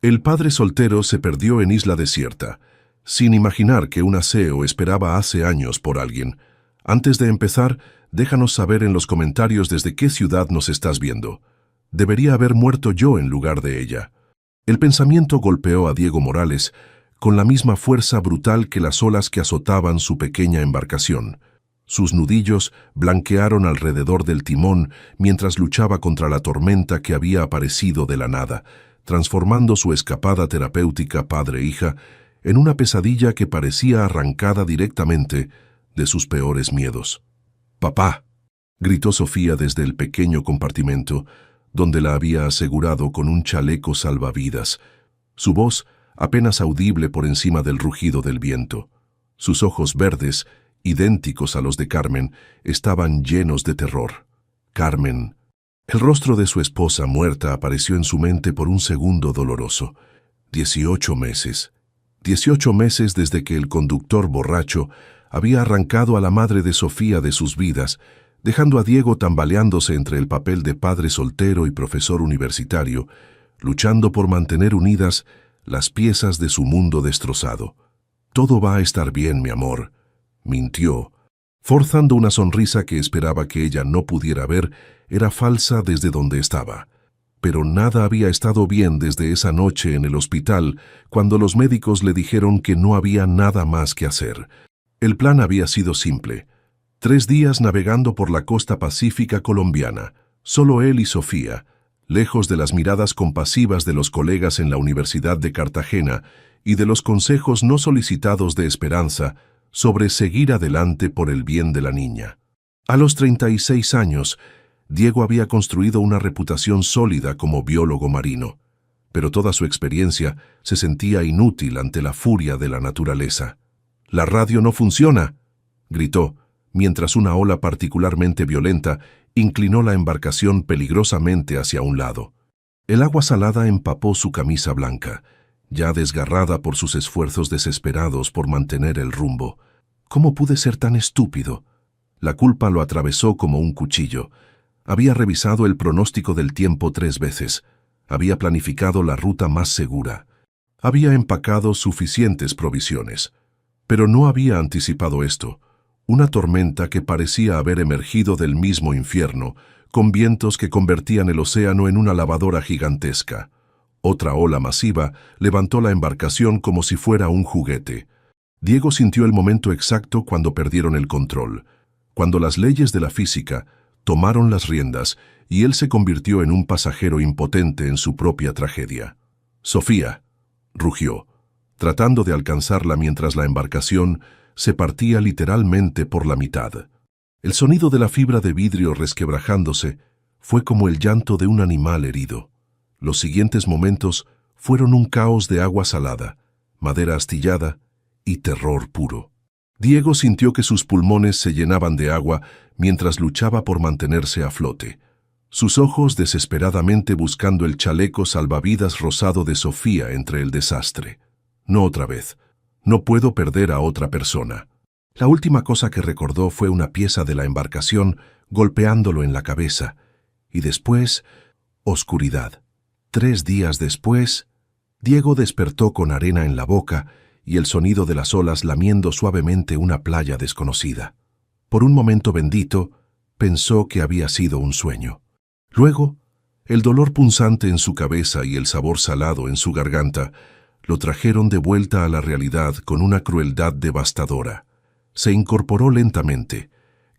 El padre soltero se perdió en isla desierta, sin imaginar que un aseo esperaba hace años por alguien. Antes de empezar, déjanos saber en los comentarios desde qué ciudad nos estás viendo. Debería haber muerto yo en lugar de ella. El pensamiento golpeó a Diego Morales con la misma fuerza brutal que las olas que azotaban su pequeña embarcación. Sus nudillos blanquearon alrededor del timón mientras luchaba contra la tormenta que había aparecido de la nada, transformando su escapada terapéutica padre-hija en una pesadilla que parecía arrancada directamente de sus peores miedos. «¡Papá!», gritó Sofía desde el pequeño compartimento, donde la había asegurado con un chaleco salvavidas, su voz apenas audible por encima del rugido del viento. Sus ojos verdes, idénticos a los de Carmen, estaban llenos de terror. Carmen. El rostro de su esposa muerta apareció en su mente por un segundo doloroso. 18 meses. 18 meses desde que el conductor borracho había arrancado a la madre de Sofía de sus vidas, dejando a Diego tambaleándose entre el papel de padre soltero y profesor universitario, luchando por mantener unidas las piezas de su mundo destrozado. «Todo va a estar bien, mi amor», mintió, forzando una sonrisa que esperaba que ella no pudiera ver. Era falsa desde donde estaba. Pero nada había estado bien desde esa noche en el hospital, cuando los médicos le dijeron que no había nada más que hacer. El plan había sido simple. 3 días navegando por la costa pacífica colombiana, solo él y Sofía, lejos de las miradas compasivas de los colegas en la Universidad de Cartagena y de los consejos no solicitados de Esperanza sobre seguir adelante por el bien de la niña. A los 36 años, Diego había construido una reputación sólida como biólogo marino, pero toda su experiencia se sentía inútil ante la furia de la naturaleza. «¡La radio no funciona!», gritó, mientras una ola particularmente violenta inclinó la embarcación peligrosamente hacia un lado. El agua salada empapó su camisa blanca, ya desgarrada por sus esfuerzos desesperados por mantener el rumbo. «¿Cómo pude ser tan estúpido?». La culpa lo atravesó como un cuchillo. Había revisado el pronóstico del tiempo 3 veces. Había planificado la ruta más segura. Había empacado suficientes provisiones. Pero no había anticipado esto. Una tormenta que parecía haber emergido del mismo infierno, con vientos que convertían el océano en una lavadora gigantesca. Otra ola masiva levantó la embarcación como si fuera un juguete. Diego sintió el momento exacto cuando perdieron el control, cuando las leyes de la física tomaron las riendas y él se convirtió en un pasajero impotente en su propia tragedia. «Sofía», rugió, tratando de alcanzarla mientras la embarcación se partía literalmente por la mitad. El sonido de la fibra de vidrio resquebrajándose fue como el llanto de un animal herido. Los siguientes momentos fueron un caos de agua salada, madera astillada y terror puro. Diego sintió que sus pulmones se llenaban de agua mientras luchaba por mantenerse a flote. Sus ojos desesperadamente buscando el chaleco salvavidas rosado de Sofía entre el desastre. «No otra vez. No puedo perder a otra persona». La última cosa que recordó fue una pieza de la embarcación golpeándolo en la cabeza. Y después, oscuridad. 3 días después, Diego despertó con arena en la boca y el sonido de las olas lamiendo suavemente una playa desconocida. Por un momento bendito, pensó que había sido un sueño. Luego, el dolor punzante en su cabeza y el sabor salado en su garganta lo trajeron de vuelta a la realidad con una crueldad devastadora. Se incorporó lentamente,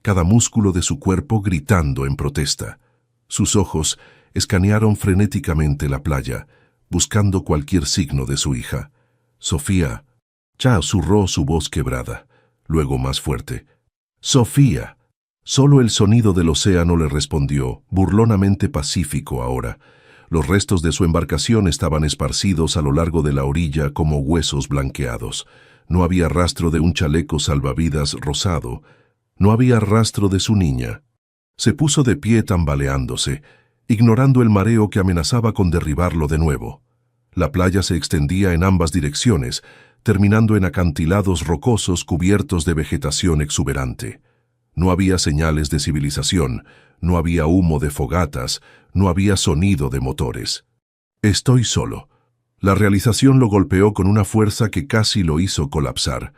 cada músculo de su cuerpo gritando en protesta. Sus ojos escanearon frenéticamente la playa, buscando cualquier signo de su hija. «Sofía», ya susurró su voz quebrada, luego más fuerte. «Sofía». Solo el sonido del océano le respondió, burlonamente pacífico ahora. Los restos de su embarcación estaban esparcidos a lo largo de la orilla como huesos blanqueados. No había rastro de un chaleco salvavidas rosado. No había rastro de su niña. Se puso de pie tambaleándose, ignorando el mareo que amenazaba con derribarlo de nuevo. La playa se extendía en ambas direcciones, terminando en acantilados rocosos cubiertos de vegetación exuberante. No había señales de civilización, no había humo de fogatas, no había sonido de motores. «Estoy solo». La realización lo golpeó con una fuerza que casi lo hizo colapsar.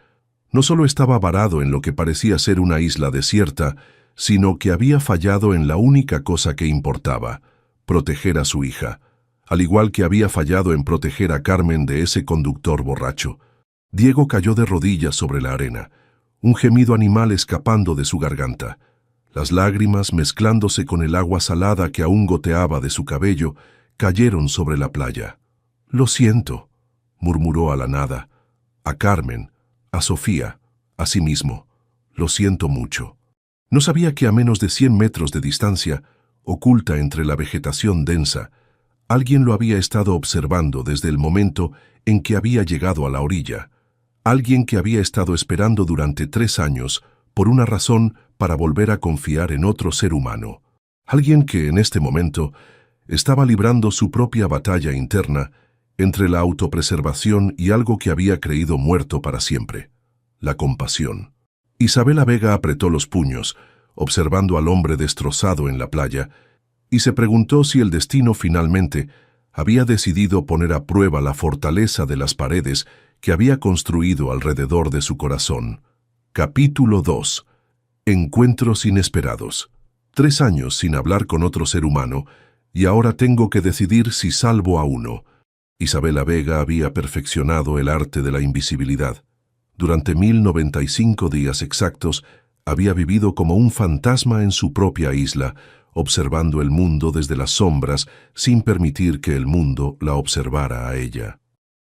No solo estaba varado en lo que parecía ser una isla desierta, sino que había fallado en la única cosa que importaba: proteger a su hija, al igual que había fallado en proteger a Carmen de ese conductor borracho. Diego cayó de rodillas sobre la arena, un gemido animal escapando de su garganta. Las lágrimas, mezclándose con el agua salada que aún goteaba de su cabello, cayeron sobre la playa. «Lo siento», murmuró a la nada, a Carmen, a Sofía, a sí mismo. «Lo siento mucho». No sabía que a menos de 100 metros de distancia, oculta entre la vegetación densa, alguien lo había estado observando desde el momento en que había llegado a la orilla. Alguien que había estado esperando durante 3 años por una razón para volver a confiar en otro ser humano. Alguien que, en este momento, estaba librando su propia batalla interna entre la autopreservación y algo que había creído muerto para siempre: la compasión. Isabela Vega apretó los puños, observando al hombre destrozado en la playa, y se preguntó si el destino finalmente había decidido poner a prueba la fortaleza de las paredes que había construido alrededor de su corazón. Capítulo 2. Encuentros inesperados. 3 años sin hablar con otro ser humano, y ahora tengo que decidir si salvo a uno. Isabela Vega había perfeccionado el arte de la invisibilidad. Durante 1095 días exactos, había vivido como un fantasma en su propia isla, observando el mundo desde las sombras, sin permitir que el mundo la observara a ella.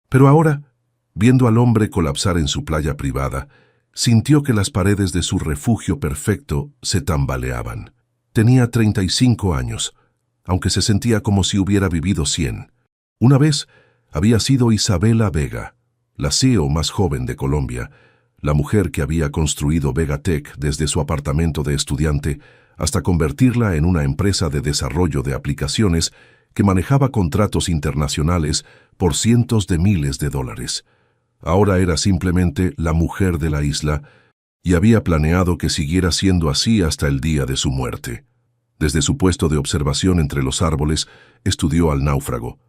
Pero ahora, viendo al hombre colapsar en su playa privada, sintió que las paredes de su refugio perfecto se tambaleaban. Tenía 35 años, aunque se sentía como si hubiera vivido 100. Una vez había sido Isabela Vega, la CEO más joven de Colombia, la mujer que había construido Vegatech desde su apartamento de estudiante hasta convertirla en una empresa de desarrollo de aplicaciones que manejaba contratos internacionales por cientos de miles de dólares. Ahora era simplemente la mujer de la isla y había planeado que siguiera siendo así hasta el día de su muerte. Desde su puesto de observación entre los árboles, estudió al náufrago.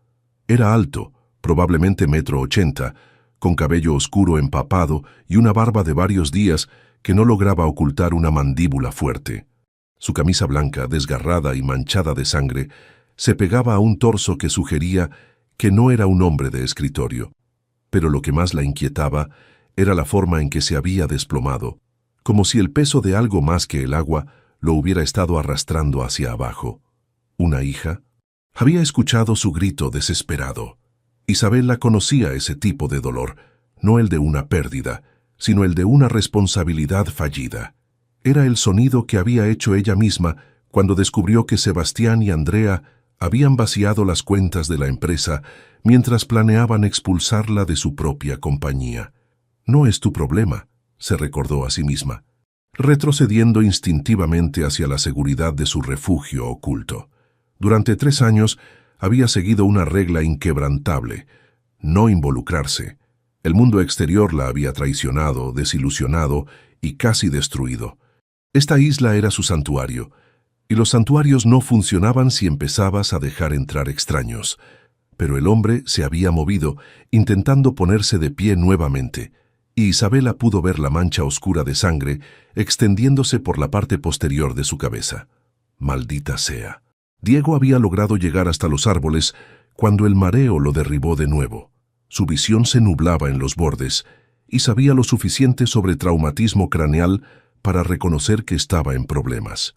Era alto, probablemente 1,80 m, con cabello oscuro empapado y una barba de varios días que no lograba ocultar una mandíbula fuerte. Su camisa blanca, desgarrada y manchada de sangre, se pegaba a un torso que sugería que no era un hombre de escritorio. Pero lo que más la inquietaba era la forma en que se había desplomado, como si el peso de algo más que el agua lo hubiera estado arrastrando hacia abajo. ¿Una hija? Había escuchado su grito desesperado. Isabela conocía ese tipo de dolor, no el de una pérdida, sino el de una responsabilidad fallida. Era el sonido que había hecho ella misma cuando descubrió que Sebastián y Andrea habían vaciado las cuentas de la empresa mientras planeaban expulsarla de su propia compañía. «No es tu problema», se recordó a sí misma, retrocediendo instintivamente hacia la seguridad de su refugio oculto. Durante 3 años había seguido una regla inquebrantable: no involucrarse. El mundo exterior la había traicionado, desilusionado y casi destruido. Esta isla era su santuario, y los santuarios no funcionaban si empezabas a dejar entrar extraños. Pero el hombre se había movido, intentando ponerse de pie nuevamente, y Isabela pudo ver la mancha oscura de sangre extendiéndose por la parte posterior de su cabeza. Maldita sea. Diego había logrado llegar hasta los árboles cuando el mareo lo derribó de nuevo. Su visión se nublaba en los bordes y sabía lo suficiente sobre traumatismo craneal para reconocer que estaba en problemas.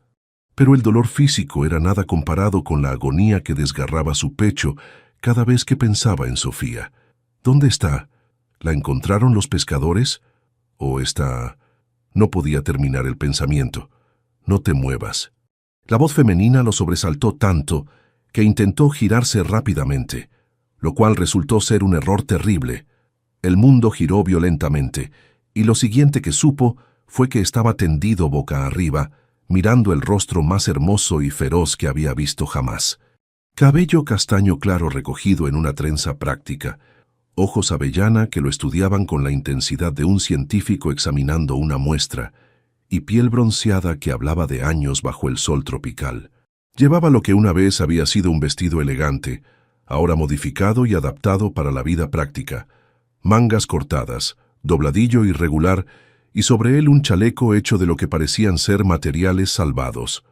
Pero el dolor físico era nada comparado con la agonía que desgarraba su pecho cada vez que pensaba en Sofía. ¿Dónde está? ¿La encontraron los pescadores? ¿O está...? No podía terminar el pensamiento. «No te muevas». La voz femenina lo sobresaltó tanto que intentó girarse rápidamente, lo cual resultó ser un error terrible. El mundo giró violentamente, y lo siguiente que supo fue que estaba tendido boca arriba, mirando el rostro más hermoso y feroz que había visto jamás. Cabello castaño claro recogido en una trenza práctica, ojos avellana que lo estudiaban con la intensidad de un científico examinando una muestra, y piel bronceada que hablaba de años bajo el sol tropical. Llevaba lo que una vez había sido un vestido elegante, ahora modificado y adaptado para la vida práctica. Mangas cortadas, dobladillo irregular y sobre él un chaleco hecho de lo que parecían ser materiales salvados.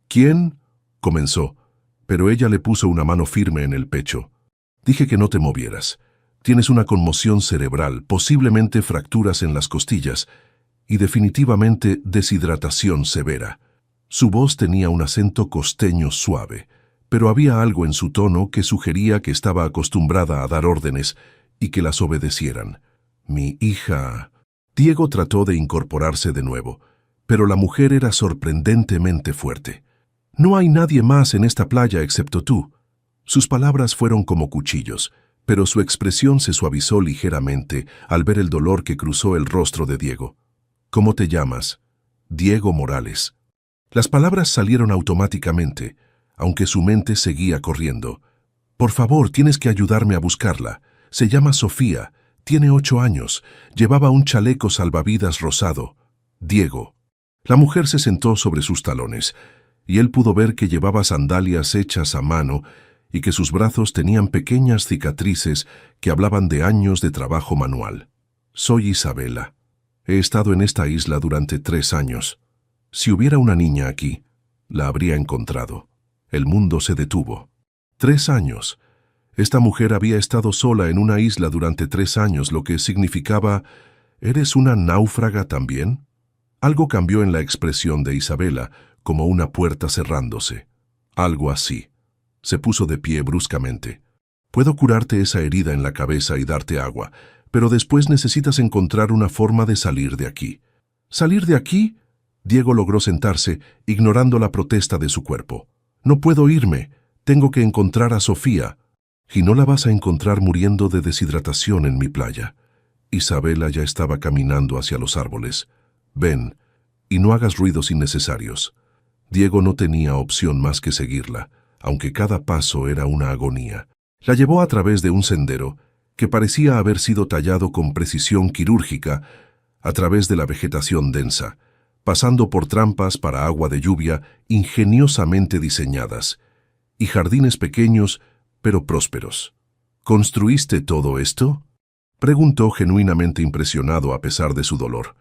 «¿Quién?», comenzó, pero ella le puso una mano firme en el pecho. «Dije que no te movieras. Tienes una conmoción cerebral, posiblemente fracturas en las costillas y definitivamente deshidratación severa». Su voz tenía un acento costeño suave, pero había algo en su tono que sugería que estaba acostumbrada a dar órdenes y que las obedecieran. «Mi hija...». Diego trató de incorporarse de nuevo, pero la mujer era sorprendentemente fuerte. «No hay nadie más en esta playa excepto tú». Sus palabras fueron como cuchillos, pero su expresión se suavizó ligeramente al ver el dolor que cruzó el rostro de Diego. «¿Cómo te llamas?» «Diego Morales». Las palabras salieron automáticamente, aunque su mente seguía corriendo. «Por favor, tienes que ayudarme a buscarla. Se llama Sofía, tiene 8 años, llevaba un chaleco salvavidas rosado. Diego». La mujer se sentó sobre sus talones, y él pudo ver que llevaba sandalias hechas a mano y que sus brazos tenían pequeñas cicatrices que hablaban de años de trabajo manual. «Soy Isabela. He estado en esta isla durante 3 años. Si hubiera una niña aquí, la habría encontrado». El mundo se detuvo. 3 años. Esta mujer había estado sola en una isla durante 3 años, lo que significaba, ¿eres una náufraga también? Algo cambió en la expresión de Isabela, como una puerta cerrándose. Algo así. Se puso de pie bruscamente. «Puedo curarte esa herida en la cabeza y darte agua, pero después necesitas encontrar una forma de salir de aquí». «¿Salir de aquí?». Diego logró sentarse, ignorando la protesta de su cuerpo. «No puedo irme. Tengo que encontrar a Sofía». «Y no la vas a encontrar muriendo de deshidratación en mi playa». Isabela ya estaba caminando hacia los árboles. «Ven, y no hagas ruidos innecesarios». Diego no tenía opción más que seguirla, aunque cada paso era una agonía. La llevó a través de un sendero que parecía haber sido tallado con precisión quirúrgica a través de la vegetación densa, pasando por trampas para agua de lluvia ingeniosamente diseñadas, y jardines pequeños pero prósperos. «¿Construiste todo esto?», preguntó genuinamente impresionado a pesar de su dolor.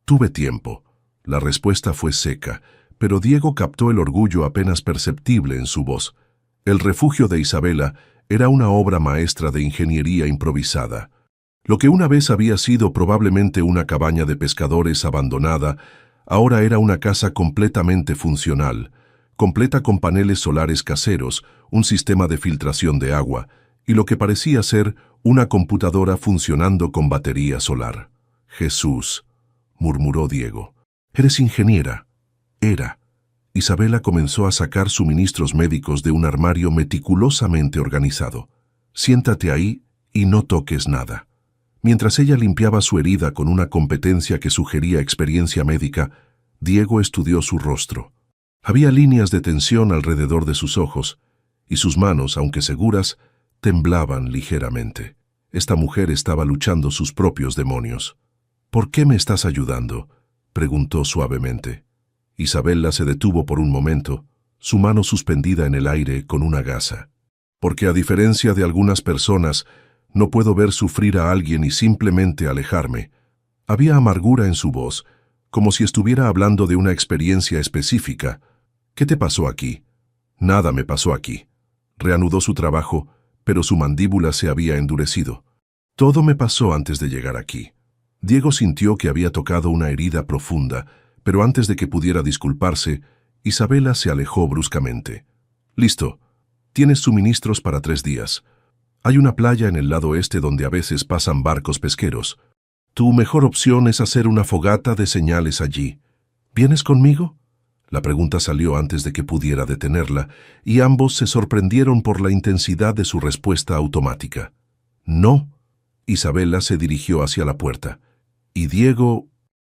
«Tuve tiempo». La respuesta fue seca, pero Diego captó el orgullo apenas perceptible en su voz. El refugio de Isabela era una obra maestra de ingeniería improvisada. Lo que una vez había sido probablemente una cabaña de pescadores abandonada, ahora era una casa completamente funcional, completa con paneles solares caseros, un sistema de filtración de agua y lo que parecía ser una computadora funcionando con batería solar. «Jesús», murmuró Diego. «Eres ingeniera». Era. Isabela comenzó a sacar suministros médicos de un armario meticulosamente organizado. «Siéntate ahí y no toques nada». Mientras ella limpiaba su herida con una competencia que sugería experiencia médica, Diego estudió su rostro. Había líneas de tensión alrededor de sus ojos, y sus manos, aunque seguras, temblaban ligeramente. Esta mujer estaba luchando sus propios demonios. «¿Por qué me estás ayudando?», preguntó suavemente. Isabela se detuvo por un momento, su mano suspendida en el aire con una gasa. «Porque a diferencia de algunas personas, no puedo ver sufrir a alguien y simplemente alejarme». Había amargura en su voz, como si estuviera hablando de una experiencia específica. «¿Qué te pasó aquí?». «Nada me pasó aquí». Reanudó su trabajo, pero su mandíbula se había endurecido. «Todo me pasó antes de llegar aquí». Diego sintió que había tocado una herida profunda, pero antes de que pudiera disculparse, Isabela se alejó bruscamente. «Listo. Tienes suministros para 3 días. Hay una playa en el lado este donde a veces pasan barcos pesqueros. Tu mejor opción es hacer una fogata de señales allí. ¿Vienes conmigo?». La pregunta salió antes de que pudiera detenerla, y ambos se sorprendieron por la intensidad de su respuesta automática. «No». Isabela se dirigió hacia la puerta. «Y Diego,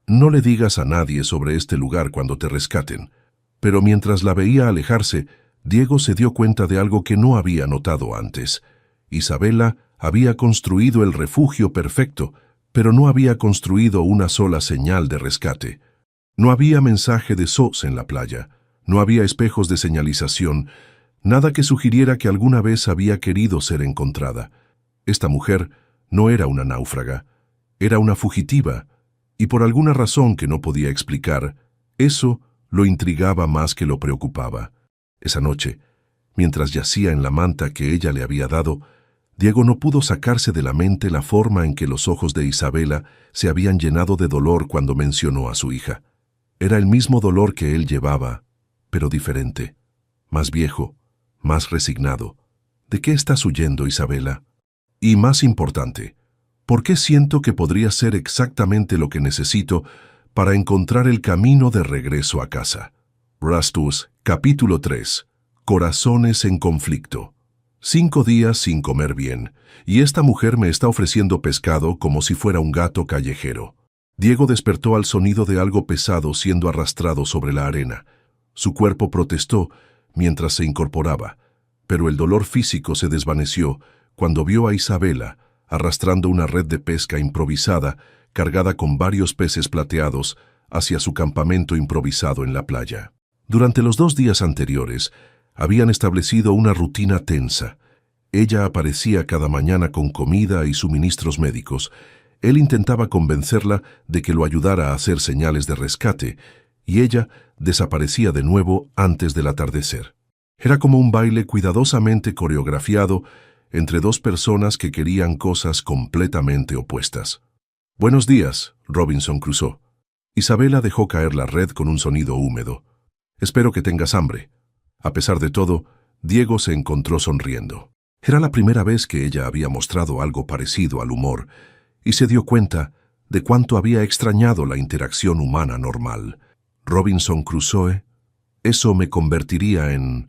no le digas a nadie sobre este lugar cuando te rescaten». Pero mientras la veía alejarse, Diego se dio cuenta de algo que no había notado antes. Isabela había construido el refugio perfecto, pero no había construido una sola señal de rescate. No había mensaje de SOS en la playa, no había espejos de señalización, Nada que sugiriera que alguna vez había querido ser encontrada. Esta mujer no era una náufraga, era una fugitiva, y por alguna razón que no podía explicar, eso lo intrigaba más que lo preocupaba. Esa noche, mientras yacía en la manta que ella le había dado, Diego no pudo sacarse de la mente la forma en que los ojos de Isabela se habían llenado de dolor cuando mencionó a su hija. Era el mismo dolor que él llevaba, pero diferente, más viejo, más resignado. ¿De qué estás huyendo, Isabela? Y más importante, ¿por qué siento que podría ser exactamente lo que necesito para encontrar el camino de regreso a casa? Rastus, capítulo 3. Corazones en conflicto. 5 días sin comer bien, y esta mujer me está ofreciendo pescado como si fuera un gato callejero. Diego despertó al sonido de algo pesado siendo arrastrado sobre la arena. Su cuerpo protestó mientras se incorporaba, pero el dolor físico se desvaneció cuando vio a Isabela arrastrando una red de pesca improvisada cargada con varios peces plateados hacia su campamento improvisado en la playa. Durante los 2 días anteriores, habían establecido una rutina tensa. Ella aparecía cada mañana con comida y suministros médicos. Él intentaba convencerla de que lo ayudara a hacer señales de rescate, y ella desaparecía de nuevo antes del atardecer. Era como un baile cuidadosamente coreografiado entre 2 personas que querían cosas completamente opuestas. «Buenos días», Robinson cruzó. Isabela dejó caer la red con un sonido húmedo. «Espero que tengas hambre». A pesar de todo, Diego se encontró sonriendo. Era la primera vez que ella había mostrado algo parecido al humor, y se dio cuenta de cuánto había extrañado la interacción humana normal. Robinson Crusoe, eso me convertiría en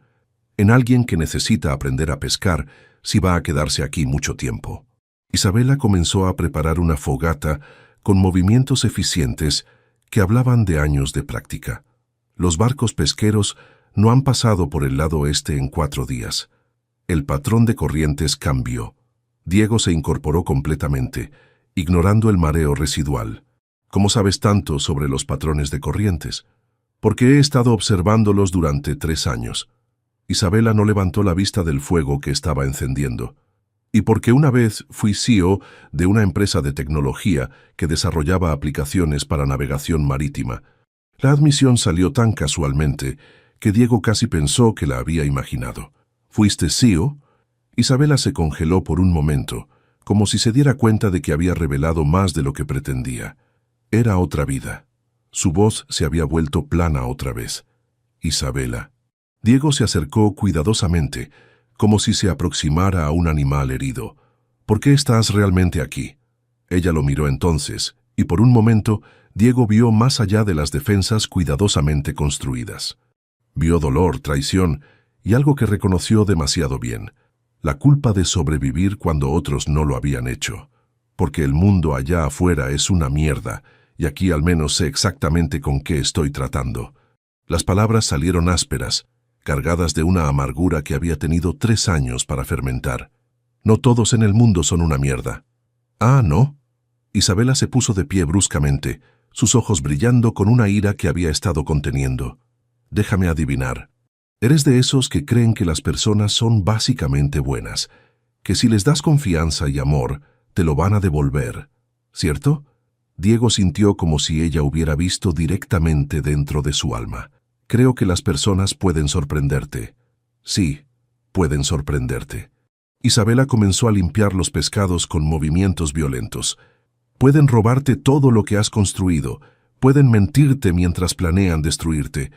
alguien que necesita aprender a pescar si va a quedarse aquí mucho tiempo. Isabela comenzó a preparar una fogata con movimientos eficientes que hablaban de años de práctica. Los barcos pesqueros no han pasado por el lado oeste en 4 días. El patrón de corrientes cambió. Diego se incorporó completamente, ignorando el mareo residual. ¿Cómo sabes tanto sobre los patrones de corrientes? Porque he estado observándolos durante 3 años. Isabela no levantó la vista del fuego que estaba encendiendo. Y porque una vez fui CEO de una empresa de tecnología que desarrollaba aplicaciones para navegación marítima. La admisión salió tan casualmente que Diego casi pensó que la había imaginado. ¿Fuiste CEO? Isabela se congeló por un momento, como si se diera cuenta de que había revelado más de lo que pretendía. Era otra vida. Su voz se había vuelto plana otra vez. Isabela. Diego se acercó cuidadosamente, como si se aproximara a un animal herido. ¿Por qué estás realmente aquí? Ella lo miró entonces, y por un momento Diego vio más allá de las defensas cuidadosamente construidas. Vio dolor, traición y algo que reconoció demasiado bien, la culpa de sobrevivir cuando otros no lo habían hecho. Porque el mundo allá afuera es una mierda, y aquí al menos sé exactamente con qué estoy tratando. Las palabras salieron ásperas, cargadas de una amargura que había tenido 3 años para fermentar. No todos en el mundo son una mierda. Ah, ¿no? Isabela se puso de pie bruscamente, sus ojos brillando con una ira que había estado conteniendo. Déjame adivinar. Eres de esos que creen que las personas son básicamente buenas, que si les das confianza y amor, te lo van a devolver, ¿cierto? Diego sintió como si ella hubiera visto directamente dentro de su alma. Creo que las personas pueden sorprenderte. Sí, pueden sorprenderte. Isabela comenzó a limpiar los pescados con movimientos violentos. Pueden robarte todo lo que has construido, pueden mentirte mientras planean destruirte,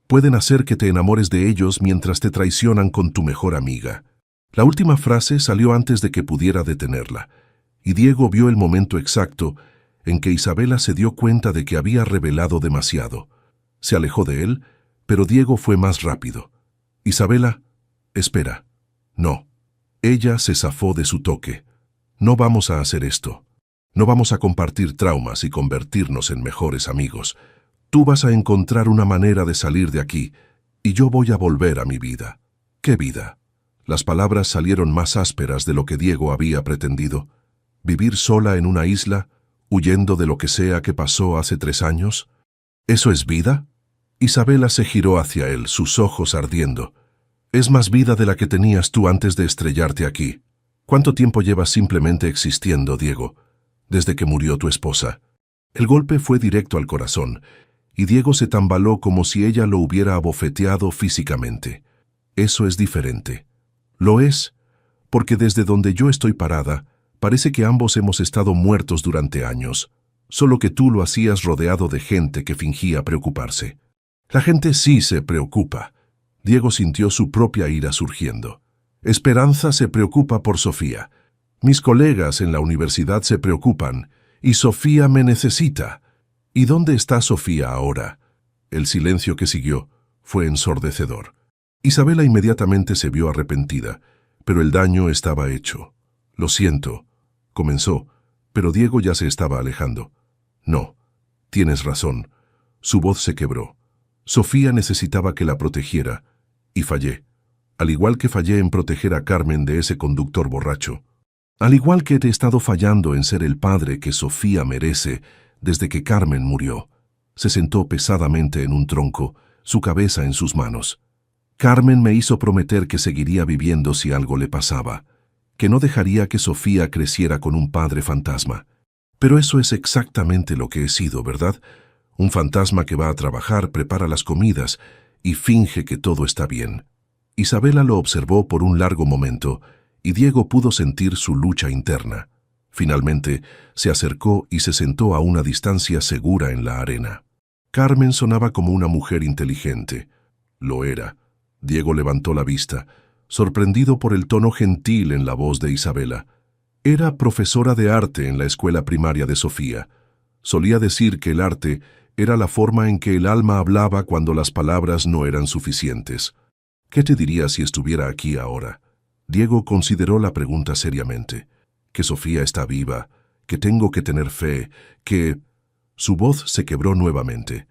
pueden hacer que te enamores de ellos mientras te traicionan con tu mejor amiga. La última frase salió antes de que pudiera detenerla, y Diego vio el momento exacto en que Isabela se dio cuenta de que había revelado demasiado. Se alejó de él, pero Diego fue más rápido. Isabela, espera. No. Ella se zafó de su toque. No vamos a hacer esto. No vamos a compartir traumas y convertirnos en mejores amigos. Tú vas a encontrar una manera de salir de aquí, y yo voy a volver a mi vida. ¿Qué vida? Las palabras salieron más ásperas de lo que Diego había pretendido. ¿Vivir sola en una isla, huyendo de lo que sea que pasó hace 3 años? ¿Eso es vida? Isabela se giró hacia él, sus ojos ardiendo. Es más vida de la que tenías tú antes de estrellarte aquí. ¿Cuánto tiempo llevas simplemente existiendo, Diego? Desde que murió tu esposa. El golpe fue directo al corazón, y Diego se tambaló como si ella lo hubiera abofeteado físicamente. Eso es diferente. Lo es, porque desde donde yo estoy parada, parece que ambos hemos estado muertos durante años, solo que tú lo hacías rodeado de gente que fingía preocuparse. La gente sí se preocupa. Diego sintió su propia ira surgiendo. Esperanza se preocupa por Sofía. Mis colegas en la universidad se preocupan, y Sofía me necesita. ¿Y dónde está Sofía ahora? El silencio que siguió fue ensordecedor. Isabela inmediatamente se vio arrepentida, pero el daño estaba hecho. Lo siento, comenzó, pero Diego ya se estaba alejando. No, tienes razón. Su voz se quebró. Sofía necesitaba que la protegiera, y fallé. Al igual que fallé en proteger a Carmen de ese conductor borracho. Al igual que he estado fallando en ser el padre que Sofía merece desde que Carmen murió. Se sentó pesadamente en un tronco, su cabeza en sus manos. Carmen me hizo prometer que seguiría viviendo si algo le pasaba, que no dejaría que Sofía creciera con un padre fantasma. Pero eso es exactamente lo que he sido, ¿verdad? Un fantasma que va a trabajar, prepara las comidas y finge que todo está bien. Isabela lo observó por un largo momento y Diego pudo sentir su lucha interna. Finalmente, se acercó y se sentó a una distancia segura en la arena. Carmen sonaba como una mujer inteligente. Lo era. Diego levantó la vista, sorprendido por el tono gentil en la voz de Isabela. Era profesora de arte en la escuela primaria de Sofía. Solía decir que el arte era la forma en que el alma hablaba cuando las palabras no eran suficientes. ¿Qué te diría si estuviera aquí ahora? Diego consideró la pregunta seriamente. Que Sofía está viva, que tengo que tener fe, que... Su voz se quebró nuevamente.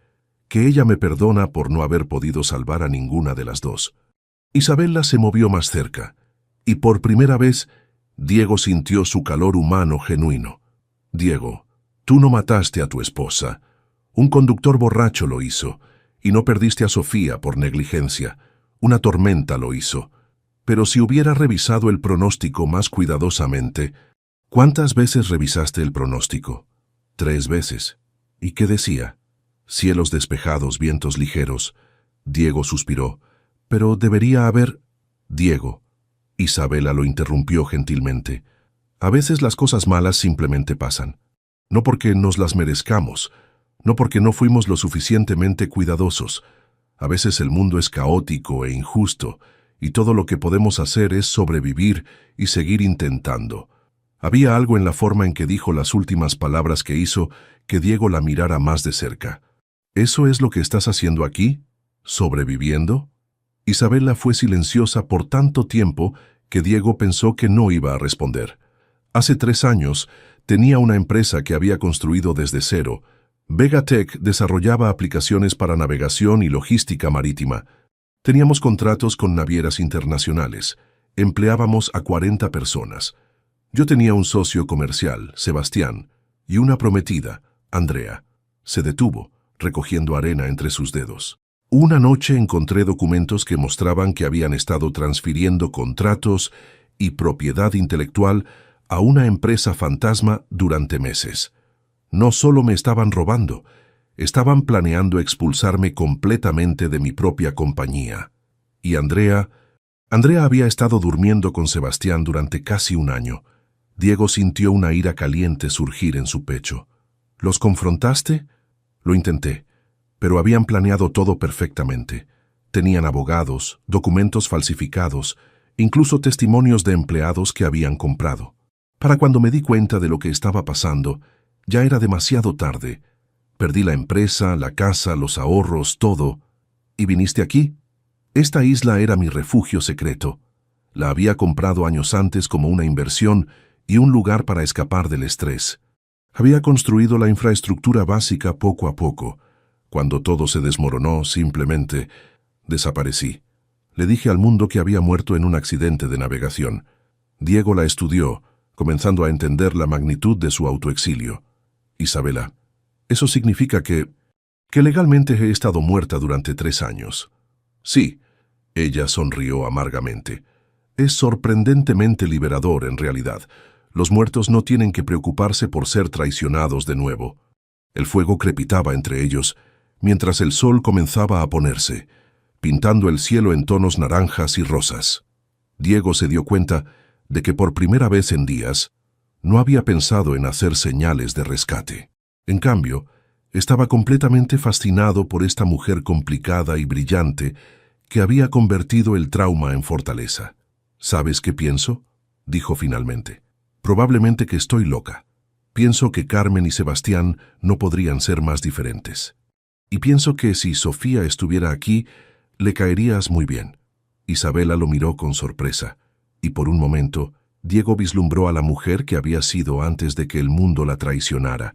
Que ella me perdona por no haber podido salvar a ninguna de las dos. Isabela se movió más cerca, y por primera vez, Diego sintió su calor humano genuino. Diego, tú no mataste a tu esposa. Un conductor borracho lo hizo, y no perdiste a Sofía por negligencia. Una tormenta lo hizo. Pero si hubiera revisado el pronóstico más cuidadosamente... ¿Cuántas veces revisaste el pronóstico? 3 veces. ¿Y qué decía? Cielos despejados, vientos ligeros. Diego suspiró. Pero debería haber... Diego. Isabela lo interrumpió gentilmente. A veces las cosas malas simplemente pasan. No porque nos las merezcamos, no porque no fuimos lo suficientemente cuidadosos. A veces el mundo es caótico e injusto, y todo lo que podemos hacer es sobrevivir y seguir intentando. Había algo en la forma en que dijo las últimas palabras que hizo que Diego la mirara más de cerca. ¿Eso es lo que estás haciendo aquí? ¿Sobreviviendo? Isabela fue silenciosa por tanto tiempo que Diego pensó que no iba a responder. Hace 3 años tenía una empresa que había construido desde cero. Vegatech desarrollaba aplicaciones para navegación y logística marítima. Teníamos contratos con navieras internacionales. Empleábamos a 40 personas. Yo tenía un socio comercial, Sebastián, y una prometida, Andrea. Se detuvo, recogiendo arena entre sus dedos. Una noche encontré documentos que mostraban que habían estado transfiriendo contratos y propiedad intelectual a una empresa fantasma durante meses. No solo me estaban robando, estaban planeando expulsarme completamente de mi propia compañía. Y Andrea había estado durmiendo con Sebastián durante casi 1 año. Diego sintió una ira caliente surgir en su pecho. ¿Los confrontaste? Lo intenté, pero habían planeado todo perfectamente. Tenían abogados, documentos falsificados, incluso testimonios de empleados que habían comprado. Para cuando me di cuenta de lo que estaba pasando, ya era demasiado tarde. Perdí la empresa, la casa, los ahorros, todo. ¿Y viniste aquí? Esta isla era mi refugio secreto. La había comprado años antes como una inversión y un lugar para escapar del estrés. Había construido la infraestructura básica poco a poco. Cuando todo se desmoronó, simplemente desaparecí. Le dije al mundo que había muerto en un accidente de navegación. Diego la estudió, comenzando a entender la magnitud de su autoexilio. Isabela, eso significa que legalmente he estado muerta durante 3 años. Sí, Ella sonrió amargamente. Es sorprendentemente liberador, en realidad. Los muertos no tienen que preocuparse por ser traicionados de nuevo. El fuego crepitaba entre ellos, mientras el sol comenzaba a ponerse, pintando el cielo en tonos naranjas y rosas. Diego se dio cuenta de que por primera vez en días no había pensado en hacer señales de rescate. En cambio, estaba completamente fascinado por esta mujer complicada y brillante que había convertido el trauma en fortaleza. ¿Sabes qué pienso?, dijo finalmente. Probablemente que estoy loca. Pienso que Carmen y Sebastián no podrían ser más diferentes. Y pienso que si Sofía estuviera aquí, le caerías muy bien. Isabela lo miró con sorpresa, y por un momento, Diego vislumbró a la mujer que había sido antes de que el mundo la traicionara.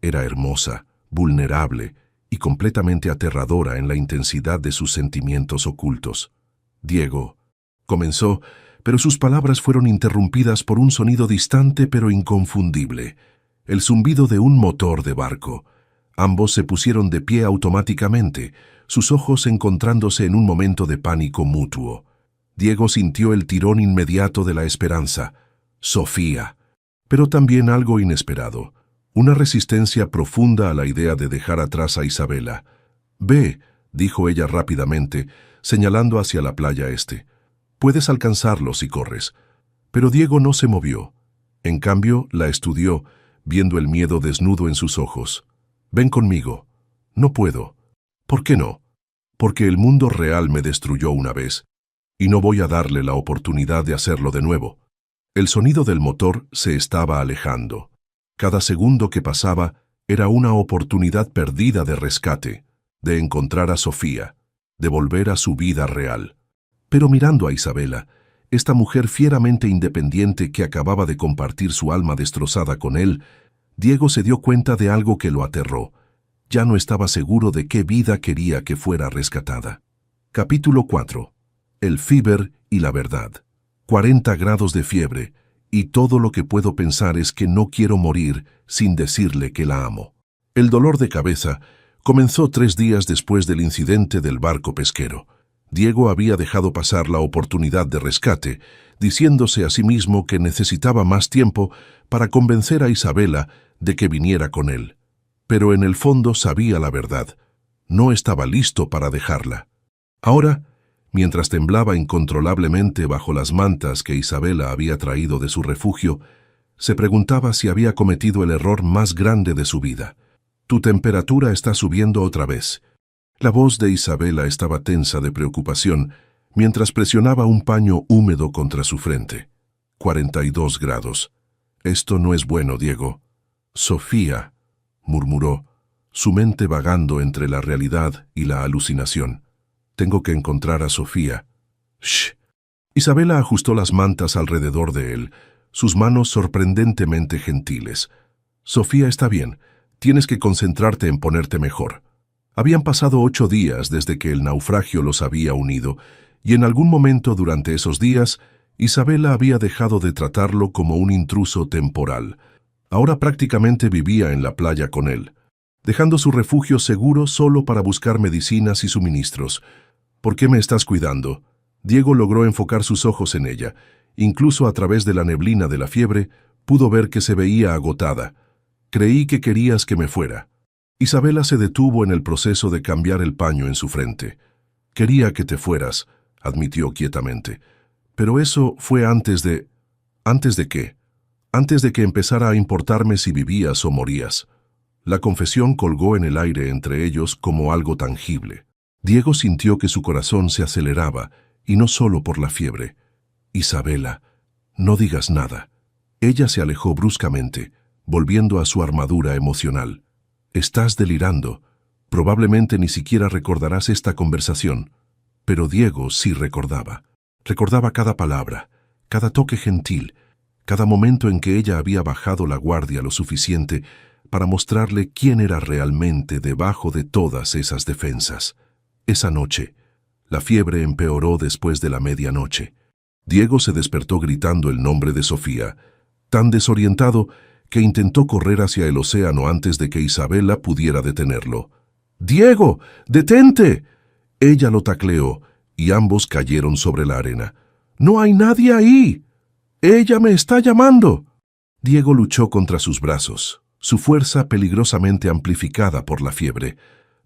Era hermosa, vulnerable y completamente aterradora en la intensidad de sus sentimientos ocultos. Diego comenzó, pero sus palabras fueron interrumpidas por un sonido distante pero inconfundible, el zumbido de un motor de barco. Ambos se pusieron de pie automáticamente, sus ojos encontrándose en un momento de pánico mutuo. Diego sintió el tirón inmediato de la esperanza. Sofía. Pero también algo inesperado. Una resistencia profunda a la idea de dejar atrás a Isabela. «Ve», dijo ella rápidamente, señalando hacia la playa este. «Puedes alcanzarlo si corres». Pero Diego no se movió. En cambio, la estudió, viendo el miedo desnudo en sus ojos. «Ven conmigo». «No puedo». «¿Por qué no?» «Porque el mundo real me destruyó una vez, y no voy a darle la oportunidad de hacerlo de nuevo». El sonido del motor se estaba alejando. Cada segundo que pasaba era una oportunidad perdida de rescate, de encontrar a Sofía, de volver a su vida real. Pero mirando a Isabela, esta mujer fieramente independiente que acababa de compartir su alma destrozada con él, Diego se dio cuenta de algo que lo aterró. Ya no estaba seguro de qué vida quería que fuera rescatada. Capítulo 4. El fieber y la verdad. 40 grados de fiebre, y todo lo que puedo pensar es que no quiero morir sin decirle que la amo. El dolor de cabeza comenzó 3 días después del incidente del barco pesquero. Diego había dejado pasar la oportunidad de rescate, diciéndose a sí mismo que necesitaba más tiempo para convencer a Isabela de que viniera con él. Pero en el fondo sabía la verdad. No estaba listo para dejarla. Ahora, mientras temblaba incontrolablemente bajo las mantas que Isabela había traído de su refugio, se preguntaba si había cometido el error más grande de su vida. «Tu temperatura está subiendo otra vez». La voz de Isabela estaba tensa de preocupación, mientras presionaba un paño húmedo contra su frente. 42 grados. «Esto no es bueno, Diego». «Sofía», murmuró, su mente vagando entre la realidad y la alucinación. «Tengo que encontrar a Sofía». «Shh». Isabela ajustó las mantas alrededor de él, sus manos sorprendentemente gentiles. «Sofía está bien. Tienes que concentrarte en ponerte mejor». Habían pasado 8 días desde que el naufragio los había unido, y en algún momento durante esos días, Isabela había dejado de tratarlo como un intruso temporal. Ahora prácticamente vivía en la playa con él, dejando su refugio seguro solo para buscar medicinas y suministros. «¿Por qué me estás cuidando?» Diego logró enfocar sus ojos en ella. Incluso a través de la neblina de la fiebre, pudo ver que se veía agotada. «Creí que querías que me fuera». Isabela se detuvo en el proceso de cambiar el paño en su frente. «Quería que te fueras», admitió quietamente. «Pero eso fue antes de...» «¿Antes de qué?» «Antes de que empezara a importarme si vivías o morías». La confesión colgó en el aire entre ellos como algo tangible. Diego sintió que su corazón se aceleraba, y no solo por la fiebre. «Isabela, no digas nada». Ella se alejó bruscamente, volviendo a su armadura emocional. «Estás delirando. Probablemente ni siquiera recordarás esta conversación». Pero Diego sí recordaba. Recordaba cada palabra, cada toque gentil, cada momento en que ella había bajado la guardia lo suficiente para mostrarle quién era realmente debajo de todas esas defensas. Esa noche, la fiebre empeoró después de la medianoche. Diego se despertó gritando el nombre de Sofía, tan desorientado que intentó correr hacia el océano antes de que Isabela pudiera detenerlo. «¡Diego, detente!». Ella lo tacleó, y ambos cayeron sobre la arena. «¡No hay nadie ahí! ¡Ella me está llamando!». Diego luchó contra sus brazos, su fuerza peligrosamente amplificada por la fiebre.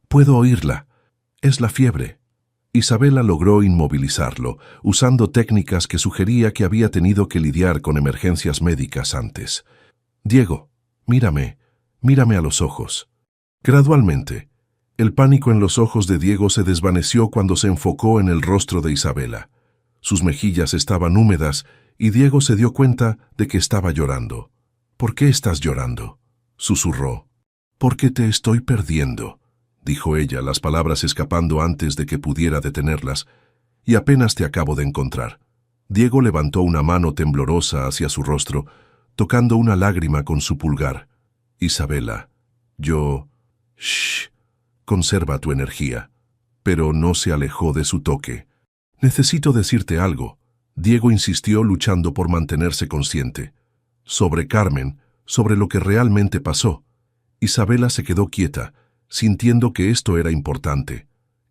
«Puedo oírla. Es la fiebre». Isabela logró inmovilizarlo, usando técnicas que sugería que había tenido que lidiar con emergencias médicas antes. «Diego, mírame a los ojos». Gradualmente, el pánico en los ojos de Diego se desvaneció cuando se enfocó en el rostro de Isabela. Sus mejillas estaban húmedas y Diego se dio cuenta de que estaba llorando. «¿Por qué estás llorando?», susurró. «Porque te estoy perdiendo», dijo ella, las palabras escapando antes de que pudiera detenerlas, «y apenas te acabo de encontrar». Diego levantó una mano temblorosa hacia su rostro, tocando una lágrima con su pulgar. «Isabela, yo... Shh, conserva tu energía». Pero no se alejó de su toque. «Necesito decirte algo», Diego insistió, luchando por mantenerse consciente. «Sobre Carmen, sobre lo que realmente pasó». Isabela se quedó quieta, sintiendo que esto era importante.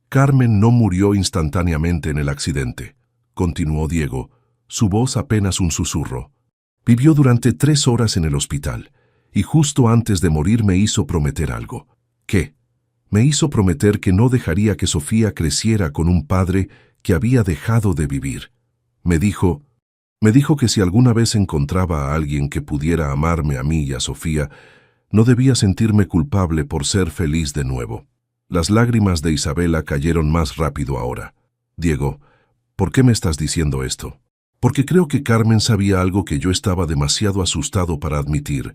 «Carmen no murió instantáneamente en el accidente», continuó Diego, su voz apenas un susurro. «Vivió durante 3 horas en el hospital, y justo antes de morir me hizo prometer algo». «¿Qué?». «Me hizo prometer que no dejaría que Sofía creciera con un padre que había dejado de vivir. Me dijo que si alguna vez encontraba a alguien que pudiera amarme a mí y a Sofía, no debía sentirme culpable por ser feliz de nuevo». Las lágrimas de Isabela cayeron más rápido ahora. «Diego, ¿por qué me estás diciendo esto?». «Porque creo que Carmen sabía algo que yo estaba demasiado asustado para admitir,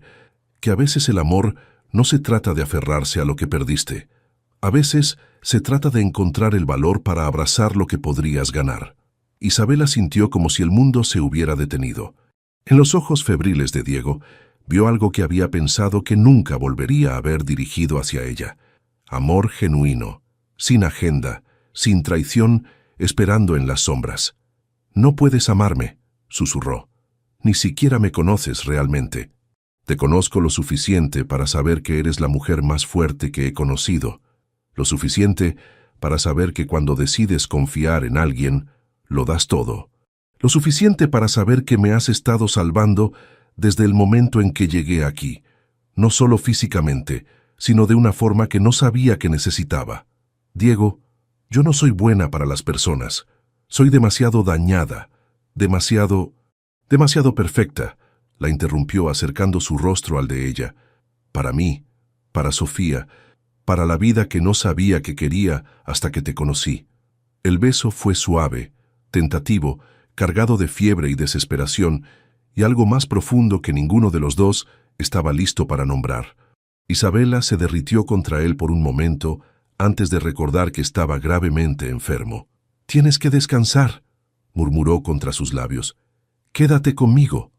que a veces el amor no se trata de aferrarse a lo que perdiste. A veces se trata de encontrar el valor para abrazar lo que podrías ganar». Isabela sintió como si el mundo se hubiera detenido. En los ojos febriles de Diego, vio algo que había pensado que nunca volvería a ver dirigido hacia ella. Amor genuino, sin agenda, sin traición, esperando en las sombras. «No puedes amarme», susurró. «Ni siquiera me conoces realmente. Te conozco lo suficiente para saber que eres la mujer más fuerte que he conocido. Lo suficiente para saber que cuando decides confiar en alguien, lo das todo. Lo suficiente para saber que me has estado salvando desde el momento en que llegué aquí, no solo físicamente, sino de una forma que no sabía que necesitaba. Diego, yo no soy buena para las personas. Soy demasiado dañada, demasiado perfecta», la interrumpió acercando su rostro al de ella. «Para mí, para Sofía, para la vida que no sabía que quería hasta que te conocí». El beso fue suave, tentativo, cargado de fiebre y desesperación, y algo más profundo que ninguno de los dos estaba listo para nombrar. Isabela se derritió contra él por un momento antes de recordar que estaba gravemente enfermo. «Tienes que descansar», murmuró contra sus labios. «Quédate conmigo».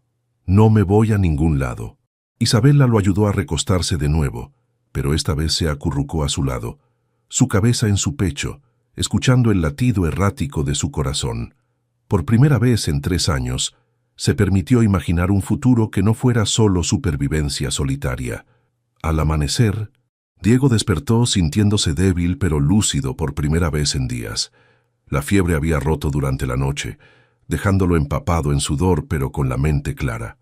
«No me voy a ningún lado». Isabela lo ayudó a recostarse de nuevo, pero esta vez se acurrucó a su lado, su cabeza en su pecho, escuchando el latido errático de su corazón. Por primera vez en 3 años, se permitió imaginar un futuro que no fuera solo supervivencia solitaria. Al amanecer, Diego despertó sintiéndose débil pero lúcido por primera vez en días. La fiebre había roto durante la noche, dejándolo empapado en sudor pero con la mente clara.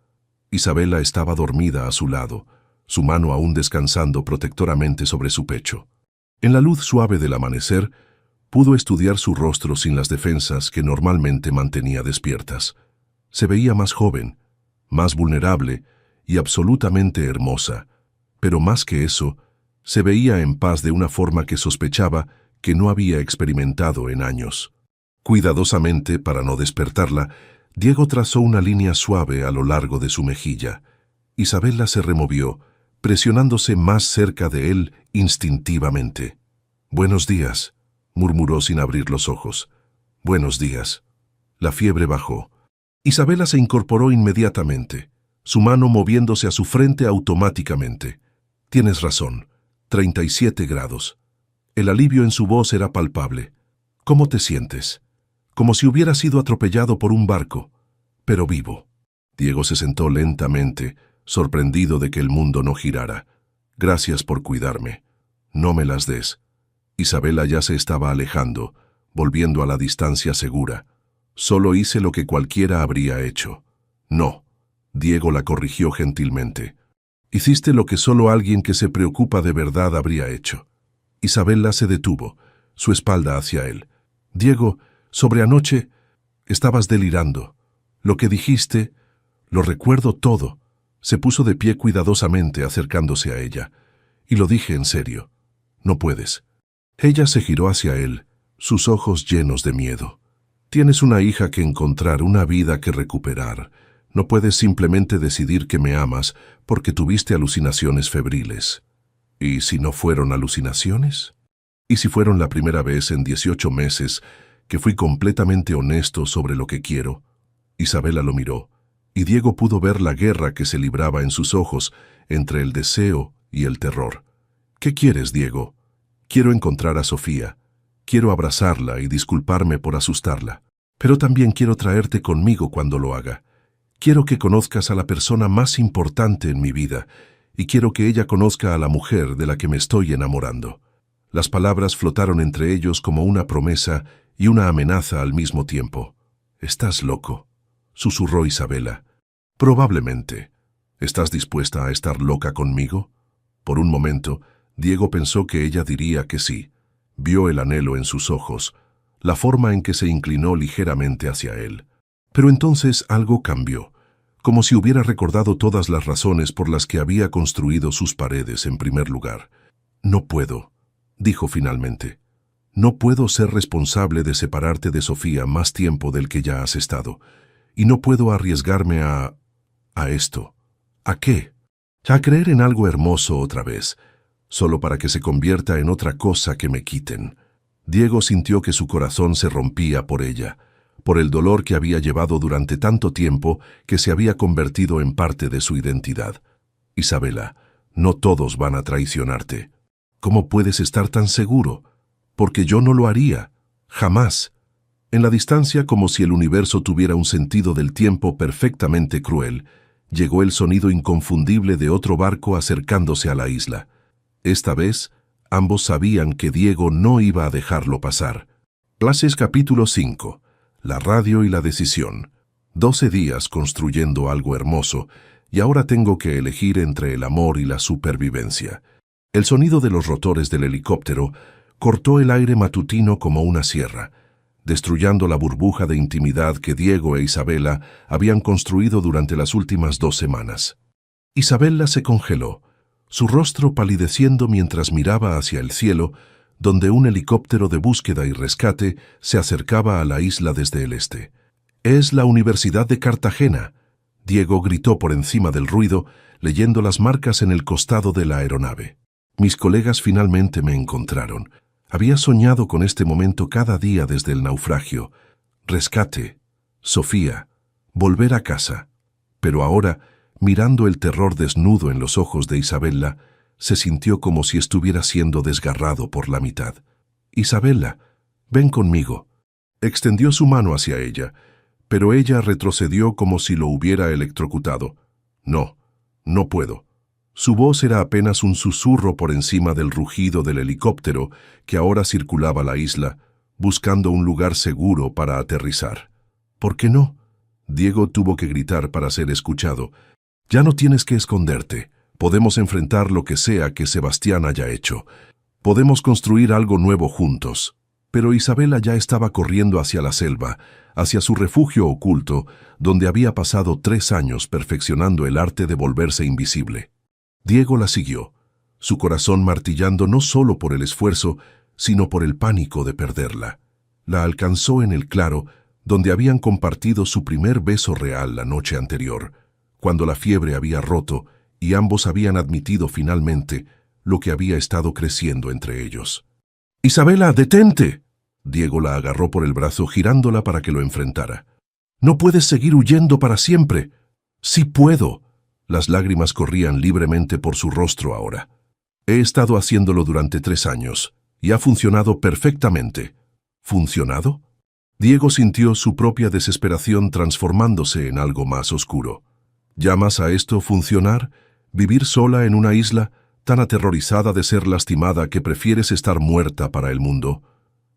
Isabela estaba dormida a su lado, su mano aún descansando protectoramente sobre su pecho. En la luz suave del amanecer, pudo estudiar su rostro sin las defensas que normalmente mantenía despiertas. Se veía más joven, más vulnerable y absolutamente hermosa, pero más que eso, se veía en paz de una forma que sospechaba que no había experimentado en años. Cuidadosamente, para no despertarla, Diego trazó una línea suave a lo largo de su mejilla. Isabela se removió, presionándose más cerca de él instintivamente. «Buenos días», murmuró sin abrir los ojos. «Buenos días». La fiebre bajó. Isabela se incorporó inmediatamente, su mano moviéndose a su frente automáticamente. «Tienes razón, 37 grados». El alivio en su voz era palpable. «¿Cómo te sientes?». «Como si hubiera sido atropellado por un barco, pero vivo». Diego se sentó lentamente, sorprendido de que el mundo no girara. «Gracias por cuidarme. No me las des». Isabela ya se estaba alejando, volviendo a la distancia segura. Solo hice lo que cualquiera habría hecho. No, Diego la corrigió gentilmente. Hiciste lo que solo alguien que se preocupa de verdad habría hecho. Isabela se detuvo, su espalda hacia él. Diego, sobre anoche, estabas delirando. Lo que dijiste, lo recuerdo todo. Se puso de pie cuidadosamente acercándose a ella. Y lo dije en serio. No puedes. Ella se giró hacia él, sus ojos llenos de miedo. Tienes una hija que encontrar, una vida que recuperar. No puedes simplemente decidir que me amas porque tuviste alucinaciones febriles. ¿Y si no fueron alucinaciones? ¿Y si fueron la primera vez en 18 meses que fui completamente honesto sobre lo que quiero? Isabela lo miró, y Diego pudo ver la guerra que se libraba en sus ojos entre el deseo y el terror. ¿Qué quieres, Diego? Quiero encontrar a Sofía. Quiero abrazarla y disculparme por asustarla. Pero también quiero traerte conmigo cuando lo haga. Quiero que conozcas a la persona más importante en mi vida, y quiero que ella conozca a la mujer de la que me estoy enamorando. Las palabras flotaron entre ellos como una promesa y una amenaza al mismo tiempo. «Estás loco», susurró Isabela. «Probablemente. ¿Estás dispuesta a estar loca conmigo?» Por un momento, Diego pensó que ella diría que sí. Vio el anhelo en sus ojos, la forma en que se inclinó ligeramente hacia él. Pero entonces algo cambió, como si hubiera recordado todas las razones por las que había construido sus paredes en primer lugar. «No puedo», dijo finalmente. «No puedo ser responsable de separarte de Sofía más tiempo del que ya has estado. Y no puedo arriesgarme a esto». ¿A qué? A creer en algo hermoso otra vez, solo para que se convierta en otra cosa que me quiten. Diego sintió que su corazón se rompía por ella, por el dolor que había llevado durante tanto tiempo que se había convertido en parte de su identidad. «Isabela, no todos van a traicionarte. ¿Cómo puedes estar tan seguro? Porque yo no lo haría. Jamás». En la distancia, como si el universo tuviera un sentido del tiempo perfectamente cruel, llegó el sonido inconfundible de otro barco acercándose a la isla. Esta vez, ambos sabían que Diego no iba a dejarlo pasar. Clases capítulo 5. La radio y la decisión. 12 días construyendo algo hermoso, y ahora tengo que elegir entre el amor y la supervivencia. El sonido de los rotores del helicóptero cortó el aire matutino como una sierra, destruyendo la burbuja de intimidad que Diego e Isabela habían construido durante las últimas 2 semanas. Isabela se congeló, su rostro palideciendo mientras miraba hacia el cielo, donde un helicóptero de búsqueda y rescate se acercaba a la isla desde el este. «Es la Universidad de Cartagena», Diego gritó por encima del ruido, leyendo las marcas en el costado de la aeronave. «Mis colegas finalmente me encontraron. Había soñado con este momento cada día desde el naufragio. Rescate, Sofía, volver a casa». Pero ahora, mirando el terror desnudo en los ojos de Isabela, se sintió como si estuviera siendo desgarrado por la mitad. «Isabela, ven conmigo». Extendió su mano hacia ella, pero ella retrocedió como si lo hubiera electrocutado. «No, no puedo». Su voz era apenas un susurro por encima del rugido del helicóptero que ahora circulaba la isla, buscando un lugar seguro para aterrizar. «¿Por qué no?», Diego tuvo que gritar para ser escuchado. «Ya no tienes que esconderte. Podemos enfrentar lo que sea que Sebastián haya hecho. Podemos construir algo nuevo juntos». Pero Isabela ya estaba corriendo hacia la selva, hacia su refugio oculto, donde había pasado 3 años perfeccionando el arte de volverse invisible. Diego la siguió, su corazón martillando no solo por el esfuerzo, sino por el pánico de perderla. La alcanzó en el claro, donde habían compartido su primer beso real la noche anterior, cuando la fiebre había roto y ambos habían admitido finalmente lo que había estado creciendo entre ellos. «Isabela, detente». Diego la agarró por el brazo, girándola para que lo enfrentara. «No puedes seguir huyendo para siempre». «Sí puedo». Las lágrimas corrían libremente por su rostro ahora. «He estado haciéndolo durante 3 años, y ha funcionado perfectamente». «¿Funcionado?». Diego sintió su propia desesperación transformándose en algo más oscuro. «¿Llamas a esto funcionar? ¿Vivir sola en una isla, tan aterrorizada de ser lastimada que prefieres estar muerta para el mundo?».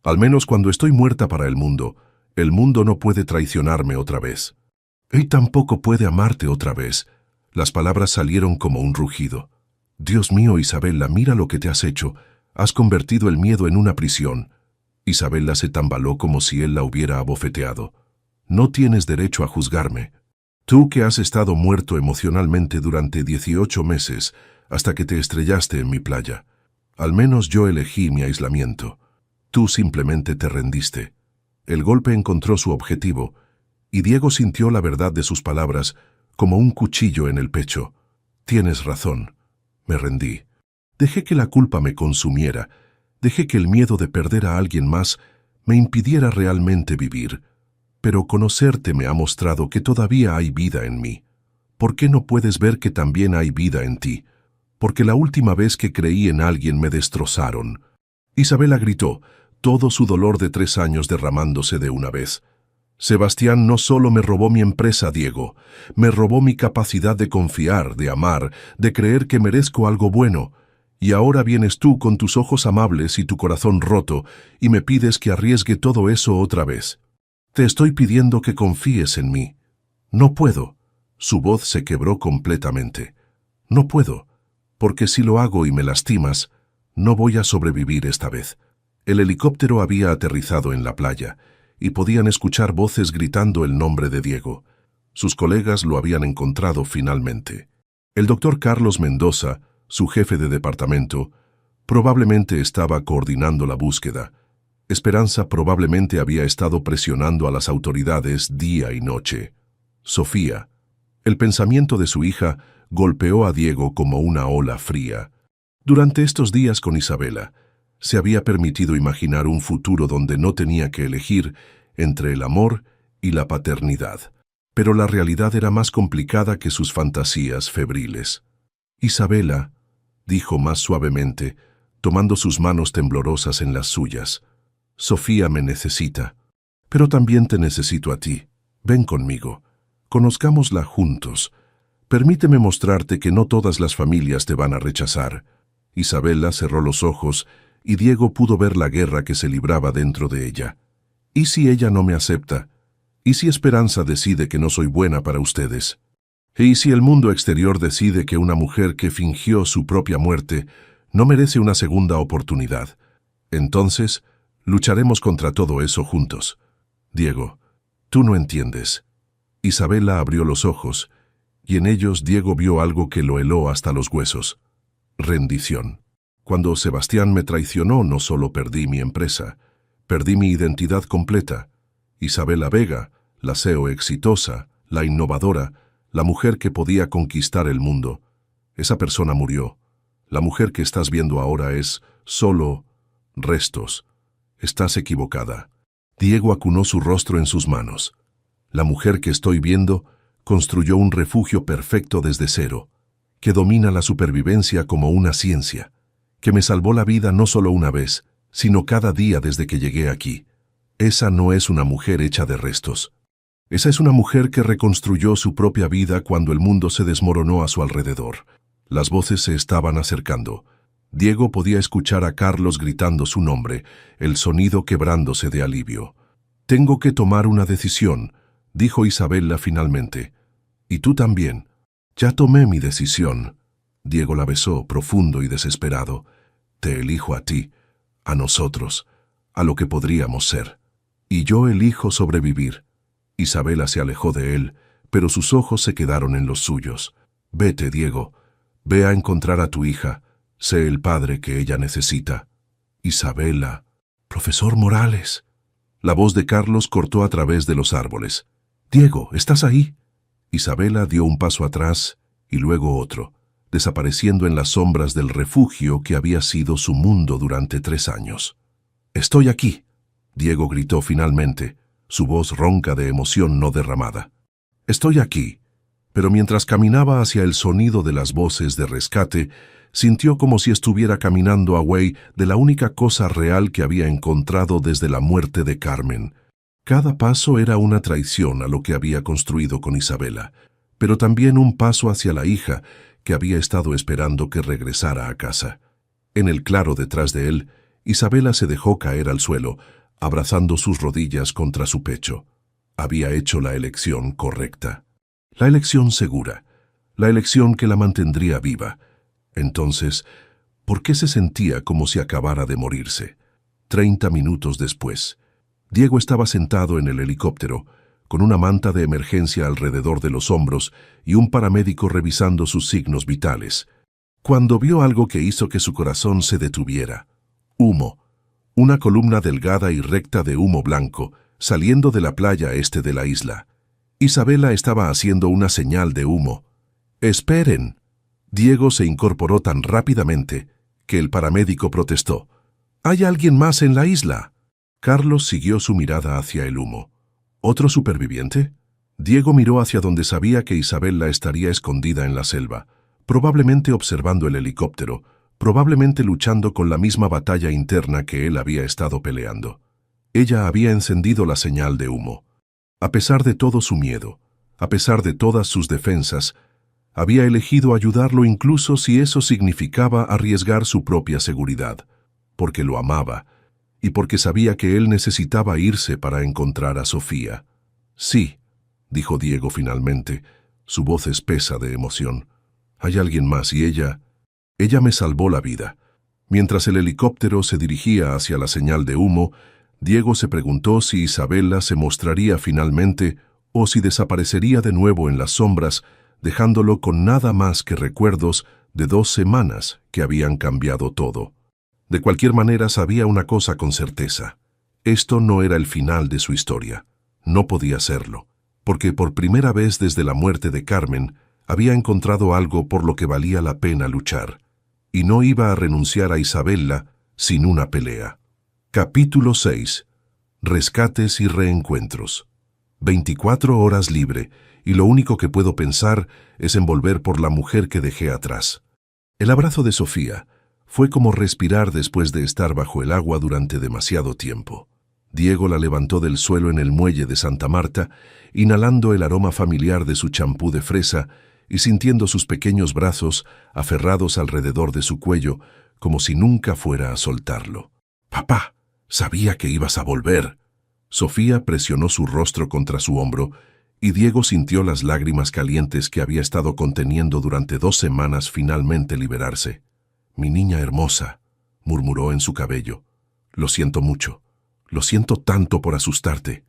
Al menos cuando estoy muerta para el mundo no puede traicionarme otra vez. Él tampoco puede amarte otra vez. Las palabras salieron como un rugido. Dios mío, Isabela, mira lo que te has hecho. Has convertido el miedo en una prisión. Isabela se tambaló como si él la hubiera abofeteado. No tienes derecho a juzgarme. Tú que has estado muerto emocionalmente durante 18 meses, hasta que te estrellaste en mi playa. Al menos yo elegí mi aislamiento. Tú simplemente te rendiste. El golpe encontró su objetivo, y Diego sintió la verdad de sus palabras como un cuchillo en el pecho. Tienes razón. Me rendí. Dejé que la culpa me consumiera. Dejé que el miedo de perder a alguien más me impidiera realmente vivir. Pero conocerte me ha mostrado que todavía hay vida en mí. ¿Por qué no puedes ver que también hay vida en ti? Porque la última vez que creí en alguien me destrozaron. Isabela gritó, todo su dolor de 3 años derramándose de una vez. Sebastián no solo me robó mi empresa, Diego, me robó mi capacidad de confiar, de amar, de creer que merezco algo bueno. Y ahora vienes tú con tus ojos amables y tu corazón roto y me pides que arriesgue todo eso otra vez. Te estoy pidiendo que confíes en mí. No puedo. Su voz se quebró completamente. No puedo, porque si lo hago y me lastimas, no voy a sobrevivir esta vez. El helicóptero había aterrizado en la playa, y podían escuchar voces gritando el nombre de Diego. Sus colegas lo habían encontrado finalmente. El doctor Carlos Mendoza, su jefe de departamento, probablemente estaba coordinando la búsqueda. Esperanza probablemente había estado presionando a las autoridades día y noche. Sofía. El pensamiento de su hija golpeó a Diego como una ola fría. Durante estos días con Isabela, se había permitido imaginar un futuro donde no tenía que elegir entre el amor y la paternidad. Pero la realidad era más complicada que sus fantasías febriles. Isabela, dijo más suavemente, tomando sus manos temblorosas en las suyas. Sofía me necesita, pero también te necesito a ti. Ven conmigo. Conozcámosla juntos. Permíteme mostrarte que no todas las familias te van a rechazar. Isabela cerró los ojos y Diego pudo ver la guerra que se libraba dentro de ella. ¿Y si ella no me acepta? ¿Y si Esperanza decide que no soy buena para ustedes? ¿Y si el mundo exterior decide que una mujer que fingió su propia muerte no merece una segunda oportunidad? Entonces, lucharemos contra todo eso juntos. Diego, tú no entiendes. Isabela abrió los ojos, y en ellos Diego vio algo que lo heló hasta los huesos. Rendición. Cuando Sebastián me traicionó, no solo perdí mi empresa, perdí mi identidad completa. Isabela Vega, la CEO exitosa, la innovadora, la mujer que podía conquistar el mundo. Esa persona murió. La mujer que estás viendo ahora es solo restos. Estás equivocada. Diego acunó su rostro en sus manos. La mujer que estoy viendo construyó un refugio perfecto desde cero, que domina la supervivencia como una ciencia, que me salvó la vida no solo una vez, sino cada día desde que llegué aquí. Esa no es una mujer hecha de restos. Esa es una mujer que reconstruyó su propia vida cuando el mundo se desmoronó a su alrededor. Las voces se estaban acercando. Diego podía escuchar a Carlos gritando su nombre, el sonido quebrándose de alivio. Tengo que tomar una decisión, dijo Isabela finalmente. Y tú también. Ya tomé mi decisión. Diego la besó, profundo y desesperado. Te elijo a ti, a nosotros, a lo que podríamos ser. Y yo elijo sobrevivir. Isabela se alejó de él, pero sus ojos se quedaron en los suyos. Vete, Diego. Ve a encontrar a tu hija. Sé el padre que ella necesita. Isabela. Profesor Morales. La voz de Carlos cortó a través de los árboles. Diego, ¿estás ahí? Isabela dio un paso atrás y luego otro, desapareciendo en las sombras del refugio que había sido su mundo durante 3 años. Estoy aquí, Diego gritó finalmente, su voz ronca de emoción no derramada. Estoy aquí. Pero mientras caminaba hacia el sonido de las voces de rescate, sintió como si estuviera caminando away de la única cosa real que había encontrado desde la muerte de Carmen. Cada paso era una traición a lo que había construido con Isabela, pero también un paso hacia la hija que había estado esperando que regresara a casa. En el claro detrás de él, Isabela se dejó caer al suelo, abrazando sus rodillas contra su pecho. Había hecho la elección correcta. La elección segura. La elección que la mantendría viva. Entonces, ¿por qué se sentía como si acabara de morirse? 30 minutos después, Diego estaba sentado en el helicóptero, con una manta de emergencia alrededor de los hombros y un paramédico revisando sus signos vitales, cuando vio algo que hizo que su corazón se detuviera. Humo. Una columna delgada y recta de humo blanco, saliendo de la playa este de la isla. Isabela estaba haciendo una señal de humo. ¡Esperen! Diego se incorporó tan rápidamente que el paramédico protestó. «¿Hay alguien más en la isla?» Carlos siguió su mirada hacia el humo. ¿Otro superviviente? Diego miró hacia donde sabía que Isabela estaría escondida en la selva, probablemente observando el helicóptero, probablemente luchando con la misma batalla interna que él había estado peleando. Ella había encendido la señal de humo. A pesar de todo su miedo, a pesar de todas sus defensas, había elegido ayudarlo incluso si eso significaba arriesgar su propia seguridad, porque lo amaba y porque sabía que él necesitaba irse para encontrar a Sofía. «Sí», dijo Diego finalmente, su voz espesa de emoción. «Hay alguien más y ella me salvó la vida». Mientras el helicóptero se dirigía hacia la señal de humo, Diego se preguntó si Isabela se mostraría finalmente o si desaparecería de nuevo en las sombras, dejándolo con nada más que recuerdos de 2 semanas que habían cambiado todo. De cualquier manera sabía una cosa con certeza. Esto no era el final de su historia. No podía serlo, porque por primera vez desde la muerte de Carmen había encontrado algo por lo que valía la pena luchar, y no iba a renunciar a Isabela sin una pelea. Capítulo 6. Rescates y reencuentros. 24 horas libre, y lo único que puedo pensar es en volver por la mujer que dejé atrás. El abrazo de Sofía fue como respirar después de estar bajo el agua durante demasiado tiempo. Diego la levantó del suelo en el muelle de Santa Marta, inhalando el aroma familiar de su champú de fresa y sintiendo sus pequeños brazos aferrados alrededor de su cuello, como si nunca fuera a soltarlo. «Papá, sabía que ibas a volver». Sofía presionó su rostro contra su hombro y Diego sintió las lágrimas calientes que había estado conteniendo durante 2 semanas finalmente liberarse. «Mi niña hermosa», murmuró en su cabello. «Lo siento mucho. Lo siento tanto por asustarte».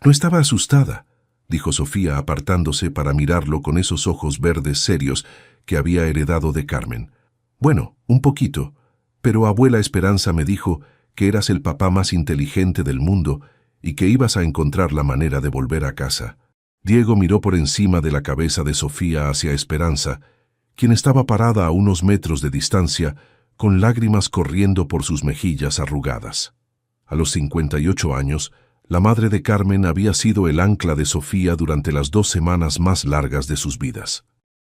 «No estaba asustada», dijo Sofía apartándose para mirarlo con esos ojos verdes serios que había heredado de Carmen. «Bueno, un poquito, pero abuela Esperanza me dijo que eras el papá más inteligente del mundo y que ibas a encontrar la manera de volver a casa». Diego miró por encima de la cabeza de Sofía hacia Esperanza, quien estaba parada a unos metros de distancia, con lágrimas corriendo por sus mejillas arrugadas. A los 58 años, la madre de Carmen había sido el ancla de Sofía durante las 2 semanas más largas de sus vidas.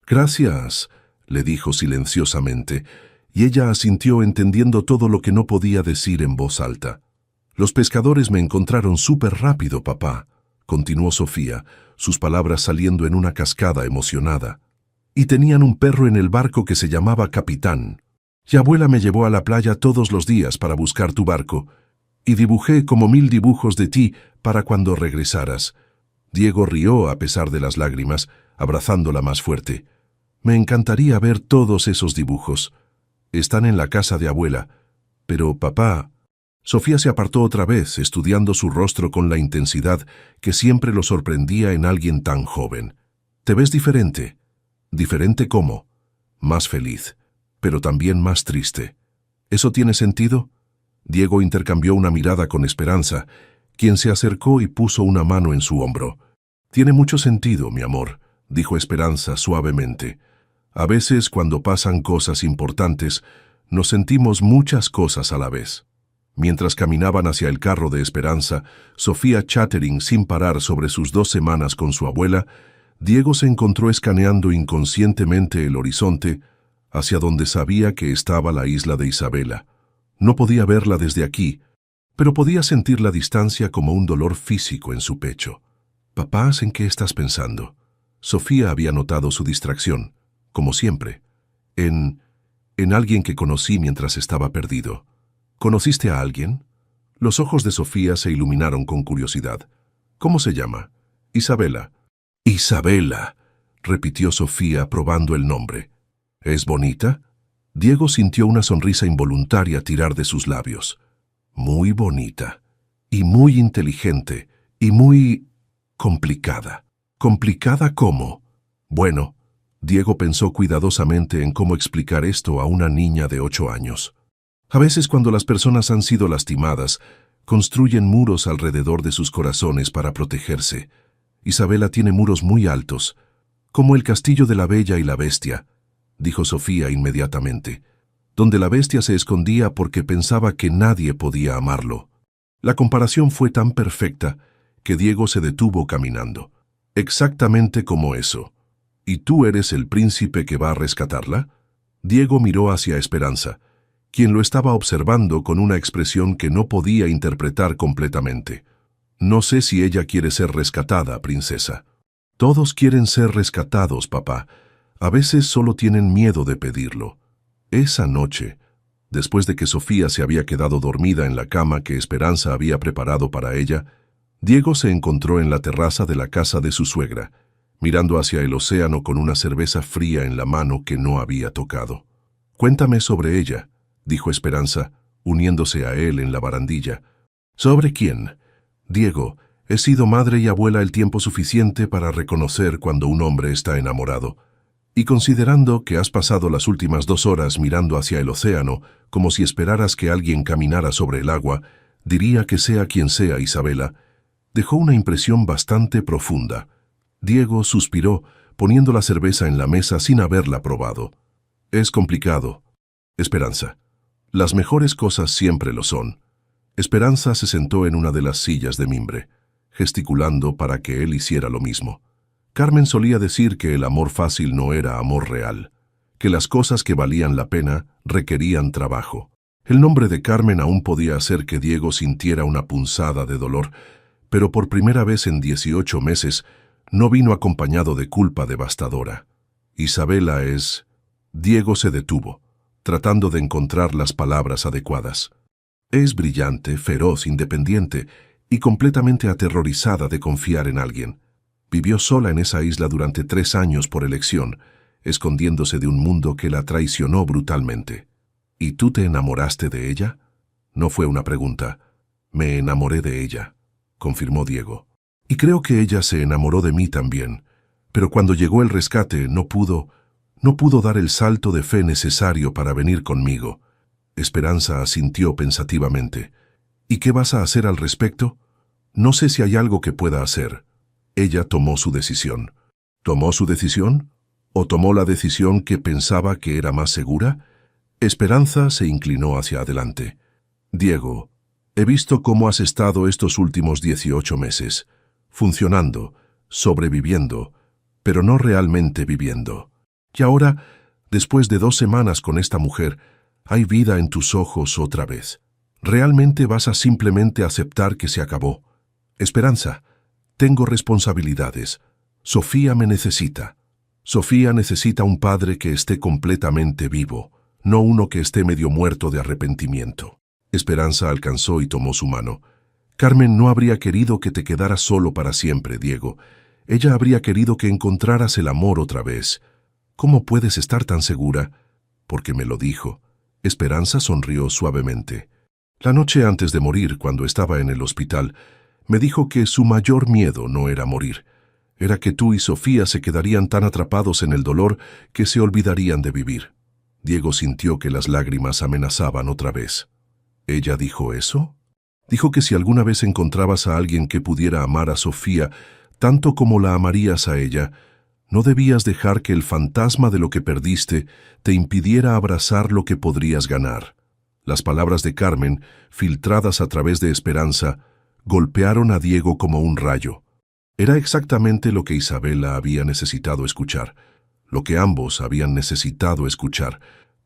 «Gracias», le dijo silenciosamente, y ella asintió entendiendo todo lo que no podía decir en voz alta. «Los pescadores me encontraron súper rápido, papá», continuó Sofía, sus palabras saliendo en una cascada emocionada. «Y tenían un perro en el barco que se llamaba Capitán. Y abuela me llevó a la playa todos los días para buscar tu barco, y dibujé como 1000 dibujos de ti para cuando regresaras». Diego rió a pesar de las lágrimas, abrazándola más fuerte. «Me encantaría ver todos esos dibujos. Están en la casa de abuela. Pero, papá...» Sofía se apartó otra vez, estudiando su rostro con la intensidad que siempre lo sorprendía en alguien tan joven. «Te ves diferente». «¿Diferente cómo?» «Más feliz, pero también más triste». «¿Eso tiene sentido?» Diego intercambió una mirada con Esperanza, quien se acercó y puso una mano en su hombro. «Tiene mucho sentido, mi amor», dijo Esperanza suavemente. «A veces, cuando pasan cosas importantes, nos sentimos muchas cosas a la vez». Mientras caminaban hacia el carro de Esperanza, Sofía chattering sin parar sobre sus 2 semanas con su abuela, Diego se encontró escaneando inconscientemente el horizonte hacia donde sabía que estaba la isla de Isabela. No podía verla desde aquí, pero podía sentir la distancia como un dolor físico en su pecho. «Papá, ¿en qué estás pensando?» Sofía había notado su distracción, como siempre, en alguien que conocí mientras estaba perdido. ¿Conociste a alguien? Los ojos de Sofía se iluminaron con curiosidad. ¿Cómo se llama? Isabela. Isabela, repitió Sofía probando el nombre. ¿Es bonita? Diego sintió una sonrisa involuntaria tirar de sus labios. Muy bonita, y muy inteligente, y muy complicada. ¿Complicada cómo? Bueno, Diego pensó cuidadosamente en cómo explicar esto a una niña de 8 años. A veces cuando las personas han sido lastimadas, construyen muros alrededor de sus corazones para protegerse. Isabela tiene muros muy altos, como el castillo de la Bella y la Bestia, dijo Sofía inmediatamente, donde la bestia se escondía porque pensaba que nadie podía amarlo. La comparación fue tan perfecta que Diego se detuvo caminando. Exactamente como eso. ¿Y tú eres el príncipe que va a rescatarla? Diego miró hacia Esperanza, quien lo estaba observando con una expresión que no podía interpretar completamente. No sé si ella quiere ser rescatada, princesa. Todos quieren ser rescatados, papá. A veces solo tienen miedo de pedirlo. Esa noche, después de que Sofía se había quedado dormida en la cama que Esperanza había preparado para ella, Diego se encontró en la terraza de la casa de su suegra, mirando hacia el océano con una cerveza fría en la mano que no había tocado. «Cuéntame sobre ella», dijo Esperanza, uniéndose a él en la barandilla. «¿Sobre quién?» «Diego, he sido madre y abuela el tiempo suficiente para reconocer cuando un hombre está enamorado. Y considerando que has pasado las últimas 2 horas mirando hacia el océano, como si esperaras que alguien caminara sobre el agua, diría que sea quien sea Isabela, dejó una impresión bastante profunda». Diego suspiró, poniendo la cerveza en la mesa sin haberla probado. «Es complicado, Esperanza. Las mejores cosas siempre lo son». Esperanza se sentó en una de las sillas de mimbre, gesticulando para que él hiciera lo mismo. Carmen solía decir que el amor fácil no era amor real, que las cosas que valían la pena requerían trabajo. El nombre de Carmen aún podía hacer que Diego sintiera una punzada de dolor, pero por primera vez en 18 meses no vino acompañado de culpa devastadora. Isabela es... Diego se detuvo, tratando de encontrar las palabras adecuadas. Es brillante, feroz, independiente y completamente aterrorizada de confiar en alguien. Vivió sola en esa isla durante 3 años por elección, escondiéndose de un mundo que la traicionó brutalmente. ¿Y tú te enamoraste de ella? No fue una pregunta. Me enamoré de ella, confirmó Diego. Y creo que ella se enamoró de mí también. Pero cuando llegó el rescate no pudo dar el salto de fe necesario para venir conmigo. Esperanza asintió pensativamente. ¿Y qué vas a hacer al respecto? No sé si hay algo que pueda hacer. Ella tomó su decisión. ¿Tomó su decisión? ¿O tomó la decisión que pensaba que era más segura? Esperanza se inclinó hacia adelante. Diego, he visto cómo has estado estos últimos 18 meses, funcionando, sobreviviendo, pero no realmente viviendo. Y ahora, después de 2 semanas con esta mujer, hay vida en tus ojos otra vez. ¿Realmente vas a simplemente aceptar que se acabó? Esperanza, tengo responsabilidades. Sofía me necesita. Sofía necesita un padre que esté completamente vivo, no uno que esté medio muerto de arrepentimiento. Esperanza alcanzó y tomó su mano. Carmen no habría querido que te quedaras solo para siempre, Diego. Ella habría querido que encontraras el amor otra vez. ¿Cómo puedes estar tan segura? Porque me lo dijo. Esperanza sonrió suavemente. La noche antes de morir, cuando estaba en el hospital, me dijo que su mayor miedo no era morir. Era que tú y Sofía se quedarían tan atrapados en el dolor que se olvidarían de vivir. Diego sintió que las lágrimas amenazaban otra vez. ¿Ella dijo eso? Dijo que si alguna vez encontrabas a alguien que pudiera amar a Sofía tanto como la amarías a ella, no debías dejar que el fantasma de lo que perdiste te impidiera abrazar lo que podrías ganar. Las palabras de Carmen, filtradas a través de Esperanza, golpearon a Diego como un rayo. Era exactamente lo que Isabela había necesitado escuchar, lo que ambos habían necesitado escuchar.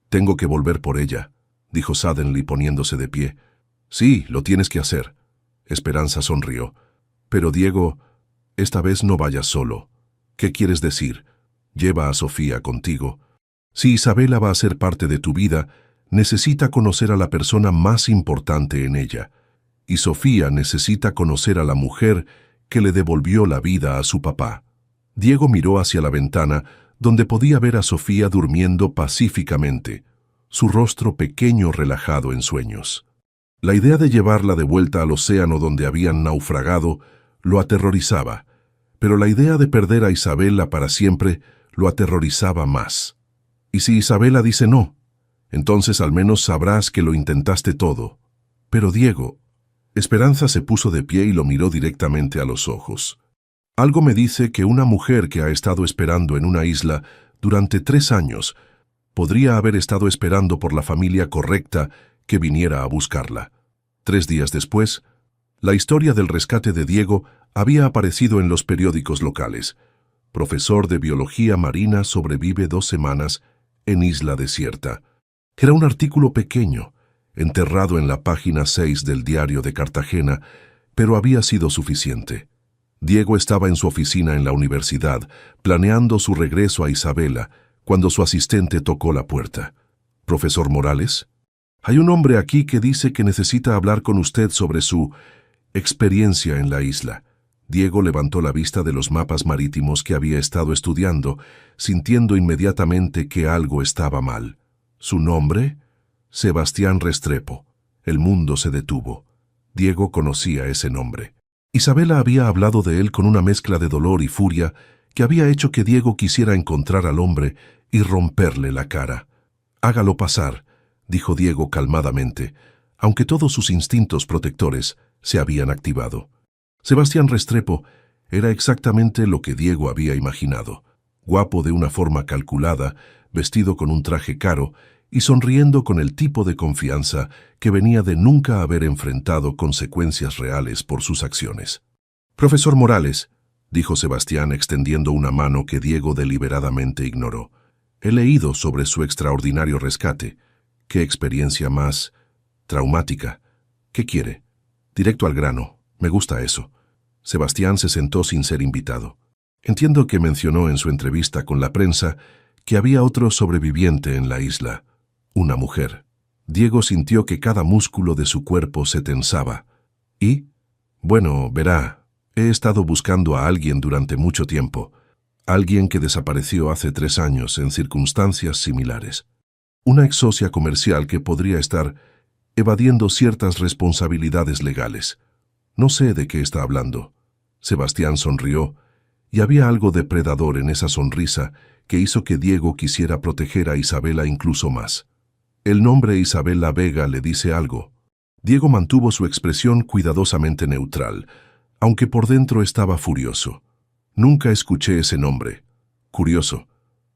«Tengo que volver por ella», dijo Suddenly poniéndose de pie. «Sí, lo tienes que hacer». Esperanza sonrió. «Pero Diego, esta vez no vayas solo». «¿Qué quieres decir? Lleva a Sofía contigo. Si Isabela va a ser parte de tu vida, necesita conocer a la persona más importante en ella, y Sofía necesita conocer a la mujer que le devolvió la vida a su papá. Diego miró hacia la ventana, donde podía ver a Sofía durmiendo pacíficamente, su rostro pequeño relajado en sueños. La idea de llevarla de vuelta al océano donde habían naufragado lo aterrorizaba, pero la idea de perder a Isabela para siempre lo aterrorizaba más. ¿Y si Isabela dice no? Entonces al menos sabrás que lo intentaste todo. Pero Diego... Esperanza se puso de pie y lo miró directamente a los ojos. Algo me dice que una mujer que ha estado esperando en una isla durante 3 años podría haber estado esperando por la familia correcta que viniera a buscarla. 3 días después, la historia del rescate de Diego había aparecido en los periódicos locales. Profesor de biología marina sobrevive 2 semanas en isla desierta. Era un artículo pequeño, enterrado en la página 6 del diario de Cartagena, pero había sido suficiente. Diego estaba en su oficina en la universidad, planeando su regreso a Isabela, cuando su asistente tocó la puerta. «¿Profesor Morales? Hay un hombre aquí que dice que necesita hablar con usted sobre su experiencia en la isla». Diego levantó la vista de los mapas marítimos que había estado estudiando, sintiendo inmediatamente que algo estaba mal. ¿Su nombre? Sebastián Restrepo. El mundo se detuvo. Diego conocía ese nombre. Isabela había hablado de él con una mezcla de dolor y furia que había hecho que Diego quisiera encontrar al hombre y romperle la cara. «Hágalo pasar», dijo Diego calmadamente, aunque todos sus instintos protectores se habían activado. Sebastián Restrepo era exactamente lo que Diego había imaginado. Guapo de una forma calculada, vestido con un traje caro y sonriendo con el tipo de confianza que venía de nunca haber enfrentado consecuencias reales por sus acciones. «Profesor Morales», dijo Sebastián extendiendo una mano que Diego deliberadamente ignoró. «He leído sobre su extraordinario rescate. ¿Qué experiencia más traumática? ¿Qué quiere? Directo al grano. Me gusta eso». Sebastián se sentó sin ser invitado. «Entiendo que mencionó en su entrevista con la prensa que había otro sobreviviente en la isla. Una mujer». Diego sintió que cada músculo de su cuerpo se tensaba. «¿Y? Bueno, verá, he estado buscando a alguien durante mucho tiempo. Alguien que desapareció hace 3 años en circunstancias similares. Una ex socia comercial que podría estar evadiendo ciertas responsabilidades legales. No sé de qué está hablando». Sebastián sonrió, y había algo depredador en esa sonrisa que hizo que Diego quisiera proteger a Isabela incluso más. «El nombre Isabela Vega le dice algo». Diego mantuvo su expresión cuidadosamente neutral, aunque por dentro estaba furioso. «Nunca escuché ese nombre. Curioso,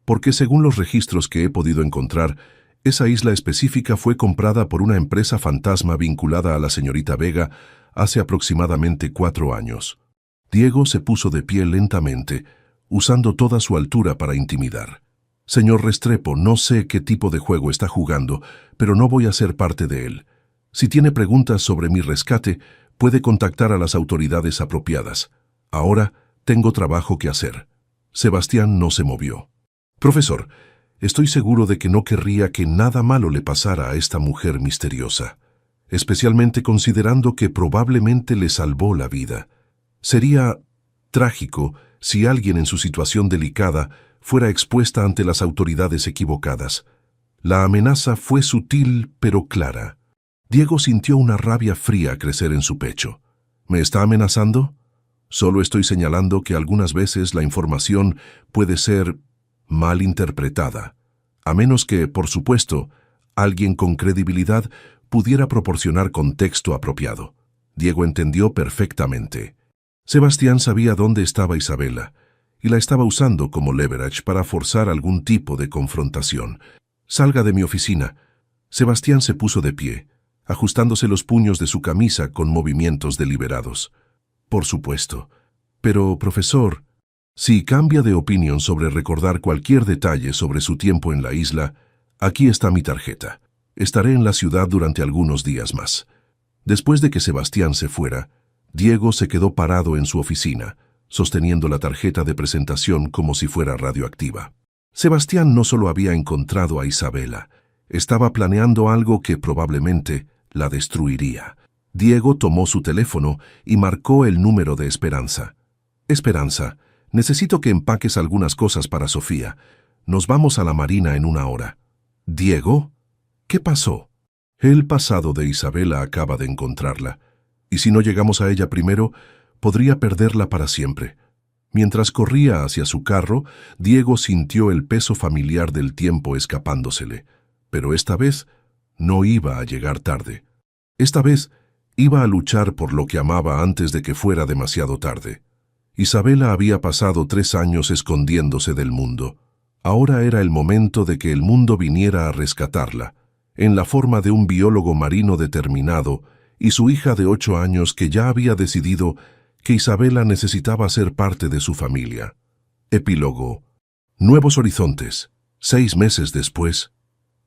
porque según los registros que he podido encontrar, esa isla específica fue comprada por una empresa fantasma vinculada a la señorita Vega hace aproximadamente 4 años». Diego se puso de pie lentamente, usando toda su altura para intimidar. «Señor Restrepo, no sé qué tipo de juego está jugando, pero no voy a ser parte de él. Si tiene preguntas sobre mi rescate, puede contactar a las autoridades apropiadas. Ahora tengo trabajo que hacer». Sebastián no se movió. «Profesor, estoy seguro de que no querría que nada malo le pasara a esta mujer misteriosa, especialmente considerando que probablemente le salvó la vida. Sería trágico si alguien en su situación delicada fuera expuesta ante las autoridades equivocadas». La amenaza fue sutil pero clara. Diego sintió una rabia fría crecer en su pecho. «¿Me está amenazando? Solo estoy señalando que algunas veces la información puede ser mal interpretada, a menos que, por supuesto, alguien con credibilidad pudiera proporcionar contexto apropiado». Diego entendió perfectamente. Sebastián sabía dónde estaba Isabela, y la estaba usando como leverage para forzar algún tipo de confrontación. «Salga de mi oficina». Sebastián se puso de pie, ajustándose los puños de su camisa con movimientos deliberados. «Por supuesto. Pero, profesor, si cambia de opinión sobre recordar cualquier detalle sobre su tiempo en la isla, aquí está mi tarjeta. Estaré en la ciudad durante algunos días más». Después de que Sebastián se fuera, Diego se quedó parado en su oficina, sosteniendo la tarjeta de presentación como si fuera radioactiva. Sebastián no solo había encontrado a Isabela, Estaba planeando algo que probablemente la destruiría. Diego tomó su teléfono y marcó el número de Esperanza. Esperanza, necesito que empaques algunas cosas para Sofía. Nos vamos a la marina en 1 hora. ¿Diego? ¿Qué pasó? El pasado de Isabela acaba de encontrarla, y si no llegamos a ella primero, podría perderla para siempre. Mientras corría hacia su carro, Diego sintió el peso familiar del tiempo escapándosele, pero esta vez no iba a llegar tarde. Esta vez iba a luchar por lo que amaba antes de que fuera demasiado tarde. Isabela había pasado 3 años escondiéndose del mundo. Ahora era el momento de que el mundo viniera a rescatarla, en la forma de un biólogo marino determinado y su hija de 8 años que ya había decidido que Isabela necesitaba ser parte de su familia. Epílogo. Nuevos horizontes. 6 meses después.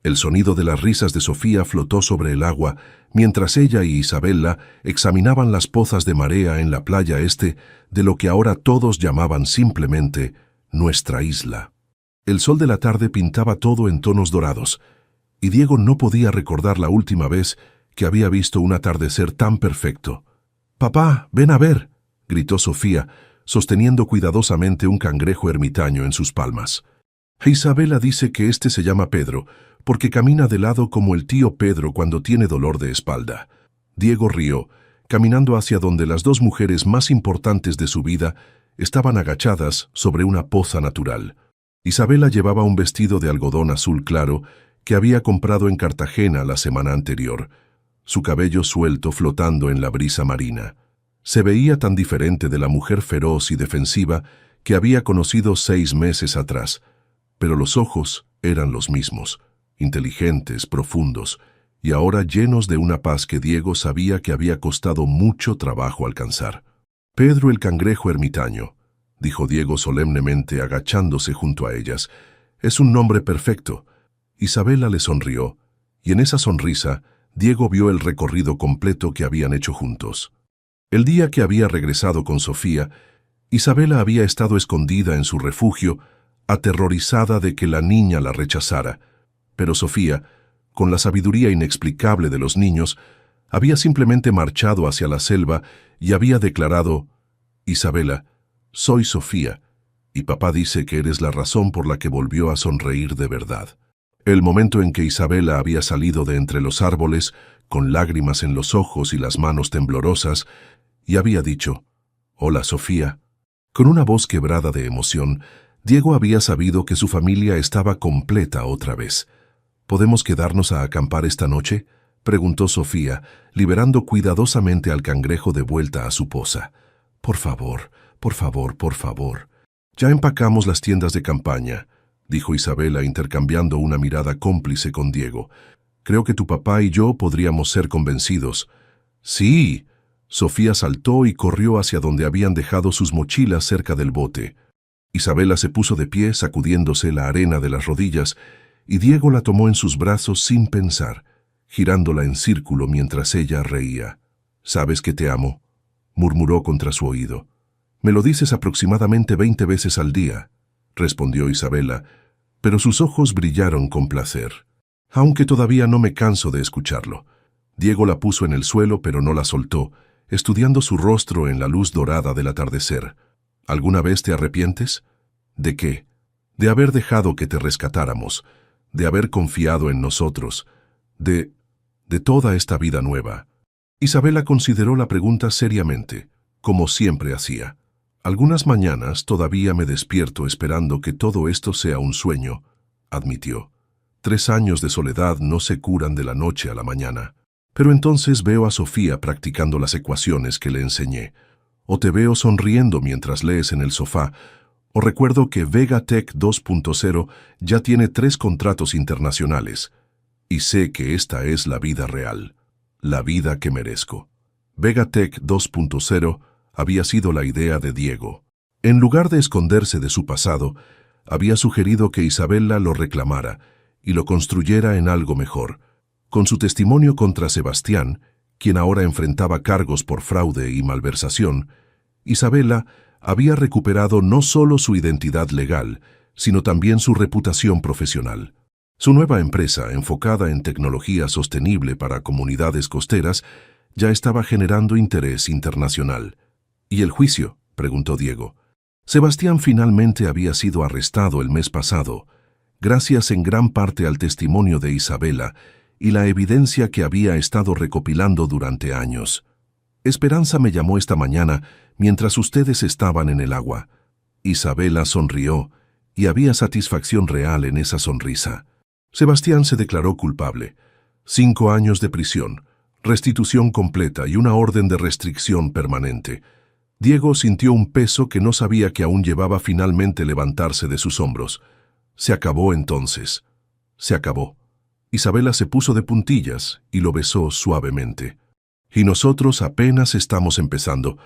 El sonido de las risas de Sofía flotó sobre el agua mientras ella y Isabela examinaban las pozas de marea en la playa este de lo que ahora todos llamaban simplemente nuestra isla. El sol de la tarde pintaba todo en tonos dorados, y Diego no podía recordar la última vez que había visto un atardecer tan perfecto. «Papá, ven a ver», gritó Sofía, sosteniendo cuidadosamente un cangrejo ermitaño en sus palmas. Isabela dice que este se llama Pedro, porque camina de lado como el tío Pedro cuando tiene dolor de espalda. Diego rió, caminando hacia donde las 2 mujeres más importantes de su vida estaban agachadas sobre una poza natural. Isabela llevaba un vestido de algodón azul claro que había comprado en Cartagena la semana anterior, su cabello suelto flotando en la brisa marina. Se veía tan diferente de la mujer feroz y defensiva que había conocido 6 meses atrás, pero los ojos eran los mismos, inteligentes, profundos, y ahora llenos de una paz que Diego sabía que había costado mucho trabajo alcanzar. «Pedro el cangrejo ermitaño», dijo Diego solemnemente agachándose junto a ellas, «es un nombre perfecto». Isabela le sonrió, y en esa sonrisa Diego vio el recorrido completo que habían hecho juntos. El día que había regresado con Sofía, Isabela había estado escondida en su refugio, aterrorizada de que la niña la rechazara, pero Sofía, con la sabiduría inexplicable de los niños, había simplemente marchado hacia la selva y había declarado: «Isabela, soy Sofía, y papá dice que eres la razón por la que volvió a sonreír de verdad». El momento en que Isabela había salido de entre los árboles, con lágrimas en los ojos y las manos temblorosas, y había dicho: «Hola, Sofía». Con una voz quebrada de emoción, Diego había sabido que su familia estaba completa otra vez. «¿Podemos quedarnos a acampar esta noche?», preguntó Sofía, liberando cuidadosamente al cangrejo de vuelta a su poza. «Por favor, por favor, por favor». «Ya empacamos las tiendas de campaña», dijo Isabela intercambiando una mirada cómplice con Diego. «Creo que tu papá y yo podríamos ser convencidos». «Sí». Sofía saltó y corrió hacia donde habían dejado sus mochilas cerca del bote. Isabela se puso de pie, sacudiéndose la arena de las rodillas, y Diego la tomó en sus brazos sin pensar, girándola en círculo mientras ella reía. «¿Sabes que te amo?», murmuró contra su oído. «Me lo dices aproximadamente 20 veces al día», respondió Isabela, pero sus ojos brillaron con placer. «Aunque todavía no me canso de escucharlo». Diego la puso en el suelo, pero no la soltó, estudiando su rostro en la luz dorada del atardecer. «¿Alguna vez te arrepientes?» «¿De qué?» «De haber dejado que te rescatáramos, de haber confiado en nosotros, de toda esta vida nueva». Isabela consideró la pregunta seriamente, como siempre hacía. «Algunas mañanas todavía me despierto esperando que todo esto sea un sueño», admitió. «3 años de soledad no se curan de la noche a la mañana. Pero entonces veo a Sofía practicando las ecuaciones que le enseñé, o te veo sonriendo mientras lees en el sofá, o recuerdo que Vegatech 2.0 ya tiene 3 contratos internacionales, y sé que esta es la vida real, la vida que merezco». Vegatech 2.0 había sido la idea de Diego. En lugar de esconderse de su pasado, había sugerido que Isabela lo reclamara y lo construyera en algo mejor. Con su testimonio contra Sebastián, quien ahora enfrentaba cargos por fraude y malversación, Isabela había recuperado no solo su identidad legal, sino también su reputación profesional. Su nueva empresa, enfocada en tecnología sostenible para comunidades costeras, ya estaba generando interés internacional. ¿Y el juicio?, preguntó Diego. Sebastián finalmente había sido arrestado el mes pasado, gracias en gran parte al testimonio de Isabela y la evidencia que había estado recopilando durante años. Esperanza me llamó esta mañana mientras ustedes estaban en el agua. Isabela sonrió, y había satisfacción real en esa sonrisa. Sebastián se declaró culpable. 5 años de prisión, restitución completa y una orden de restricción permanente. Diego sintió un peso que no sabía que aún llevaba finalmente levantarse de sus hombros. Se acabó entonces. Se acabó. Isabela se puso de puntillas y lo besó suavemente. Y nosotros apenas estamos empezando.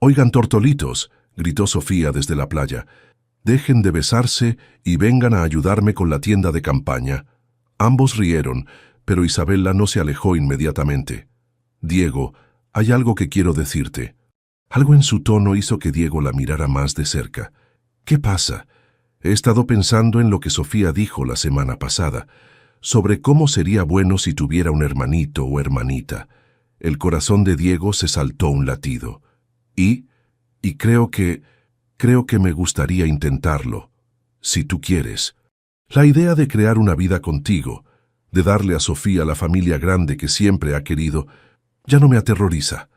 Oigan, tortolitos, gritó Sofía desde la playa. Dejen de besarse y vengan a ayudarme con la tienda de campaña. Ambos rieron, pero Isabela no se alejó inmediatamente. Diego, hay algo que quiero decirte. Algo en su tono hizo que Diego la mirara más de cerca. ¿Qué pasa? He estado pensando en lo que Sofía dijo la semana pasada, sobre cómo sería bueno si tuviera un hermanito o hermanita. El corazón de Diego se saltó un latido. Y creo que me gustaría intentarlo, si tú quieres. La idea de crear una vida contigo, de darle a Sofía la familia grande que siempre ha querido, ya no me aterroriza.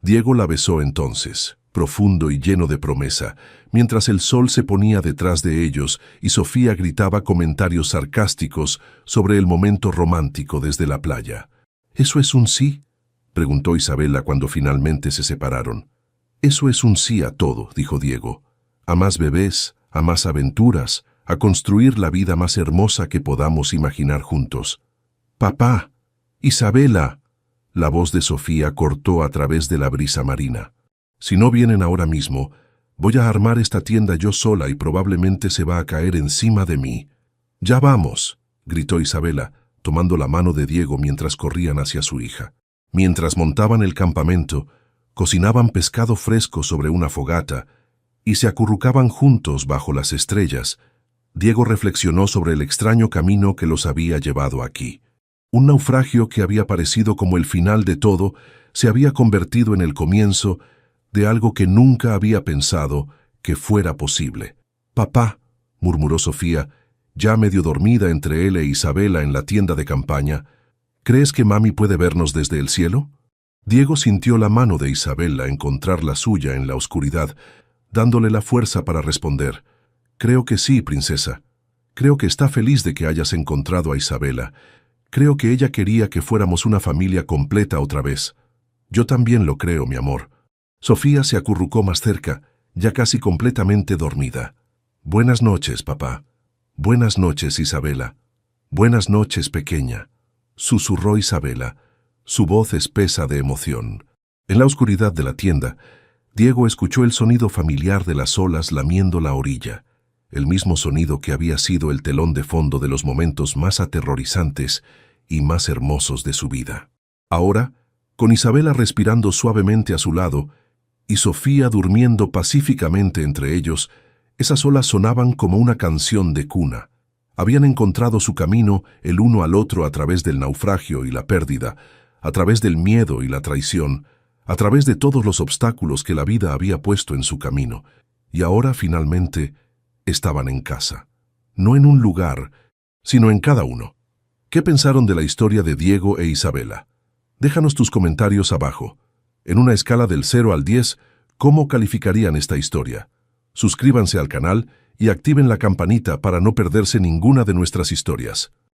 Diego la besó entonces, profundo y lleno de promesa, mientras el sol se ponía detrás de ellos y Sofía gritaba comentarios sarcásticos sobre el momento romántico desde la playa. ¿Eso es un sí?, preguntó Isabela cuando finalmente se separaron. Eso es un sí a todo, dijo Diego. A más bebés, a más aventuras, a construir la vida más hermosa que podamos imaginar juntos. Papá, Isabela. La voz de Sofía cortó a través de la brisa marina. Si no vienen ahora mismo, voy a armar esta tienda yo sola y probablemente se va a caer encima de mí. Ya vamos, gritó Isabela, tomando la mano de Diego mientras corrían hacia su hija. Mientras montaban el campamento, cocinaban pescado fresco sobre una fogata y se acurrucaban juntos bajo las estrellas. Diego reflexionó sobre el extraño camino que los había llevado aquí. Un naufragio que había parecido como el final de todo se había convertido en el comienzo de algo que nunca había pensado que fuera posible. «Papá», murmuró Sofía, ya medio dormida entre él e Isabela en la tienda de campaña, «¿crees que mami puede vernos desde el cielo?» Diego sintió la mano de Isabela encontrar la suya en la oscuridad, dándole la fuerza para responder. «Creo que sí, princesa. Creo que está feliz de que hayas encontrado a Isabela. Creo que ella quería que fuéramos una familia completa otra vez. Yo también lo creo, mi amor». Sofía se acurrucó más cerca, ya casi completamente dormida. «Buenas noches, papá. Buenas noches, Isabela. Buenas noches, pequeña», susurró Isabela, su voz espesa de emoción. En la oscuridad de la tienda, Diego escuchó el sonido familiar de las olas lamiendo la orilla, el mismo sonido que había sido el telón de fondo de los momentos más aterrorizantes y más hermosos de su vida. Ahora, con Isabela respirando suavemente a su lado y Sofía durmiendo pacíficamente entre ellos, esas olas sonaban como una canción de cuna. Habían encontrado su camino el uno al otro a través del naufragio y la pérdida, a través del miedo y la traición, a través de todos los obstáculos que la vida había puesto en su camino, y ahora finalmente estaban en casa. No en un lugar, sino en cada uno. ¿Qué pensaron de la historia de Diego e Isabela? Déjanos tus comentarios abajo. En una escala del 0 al 10, ¿cómo calificarían esta historia? Suscríbanse al canal y activen la campanita para no perderse ninguna de nuestras historias.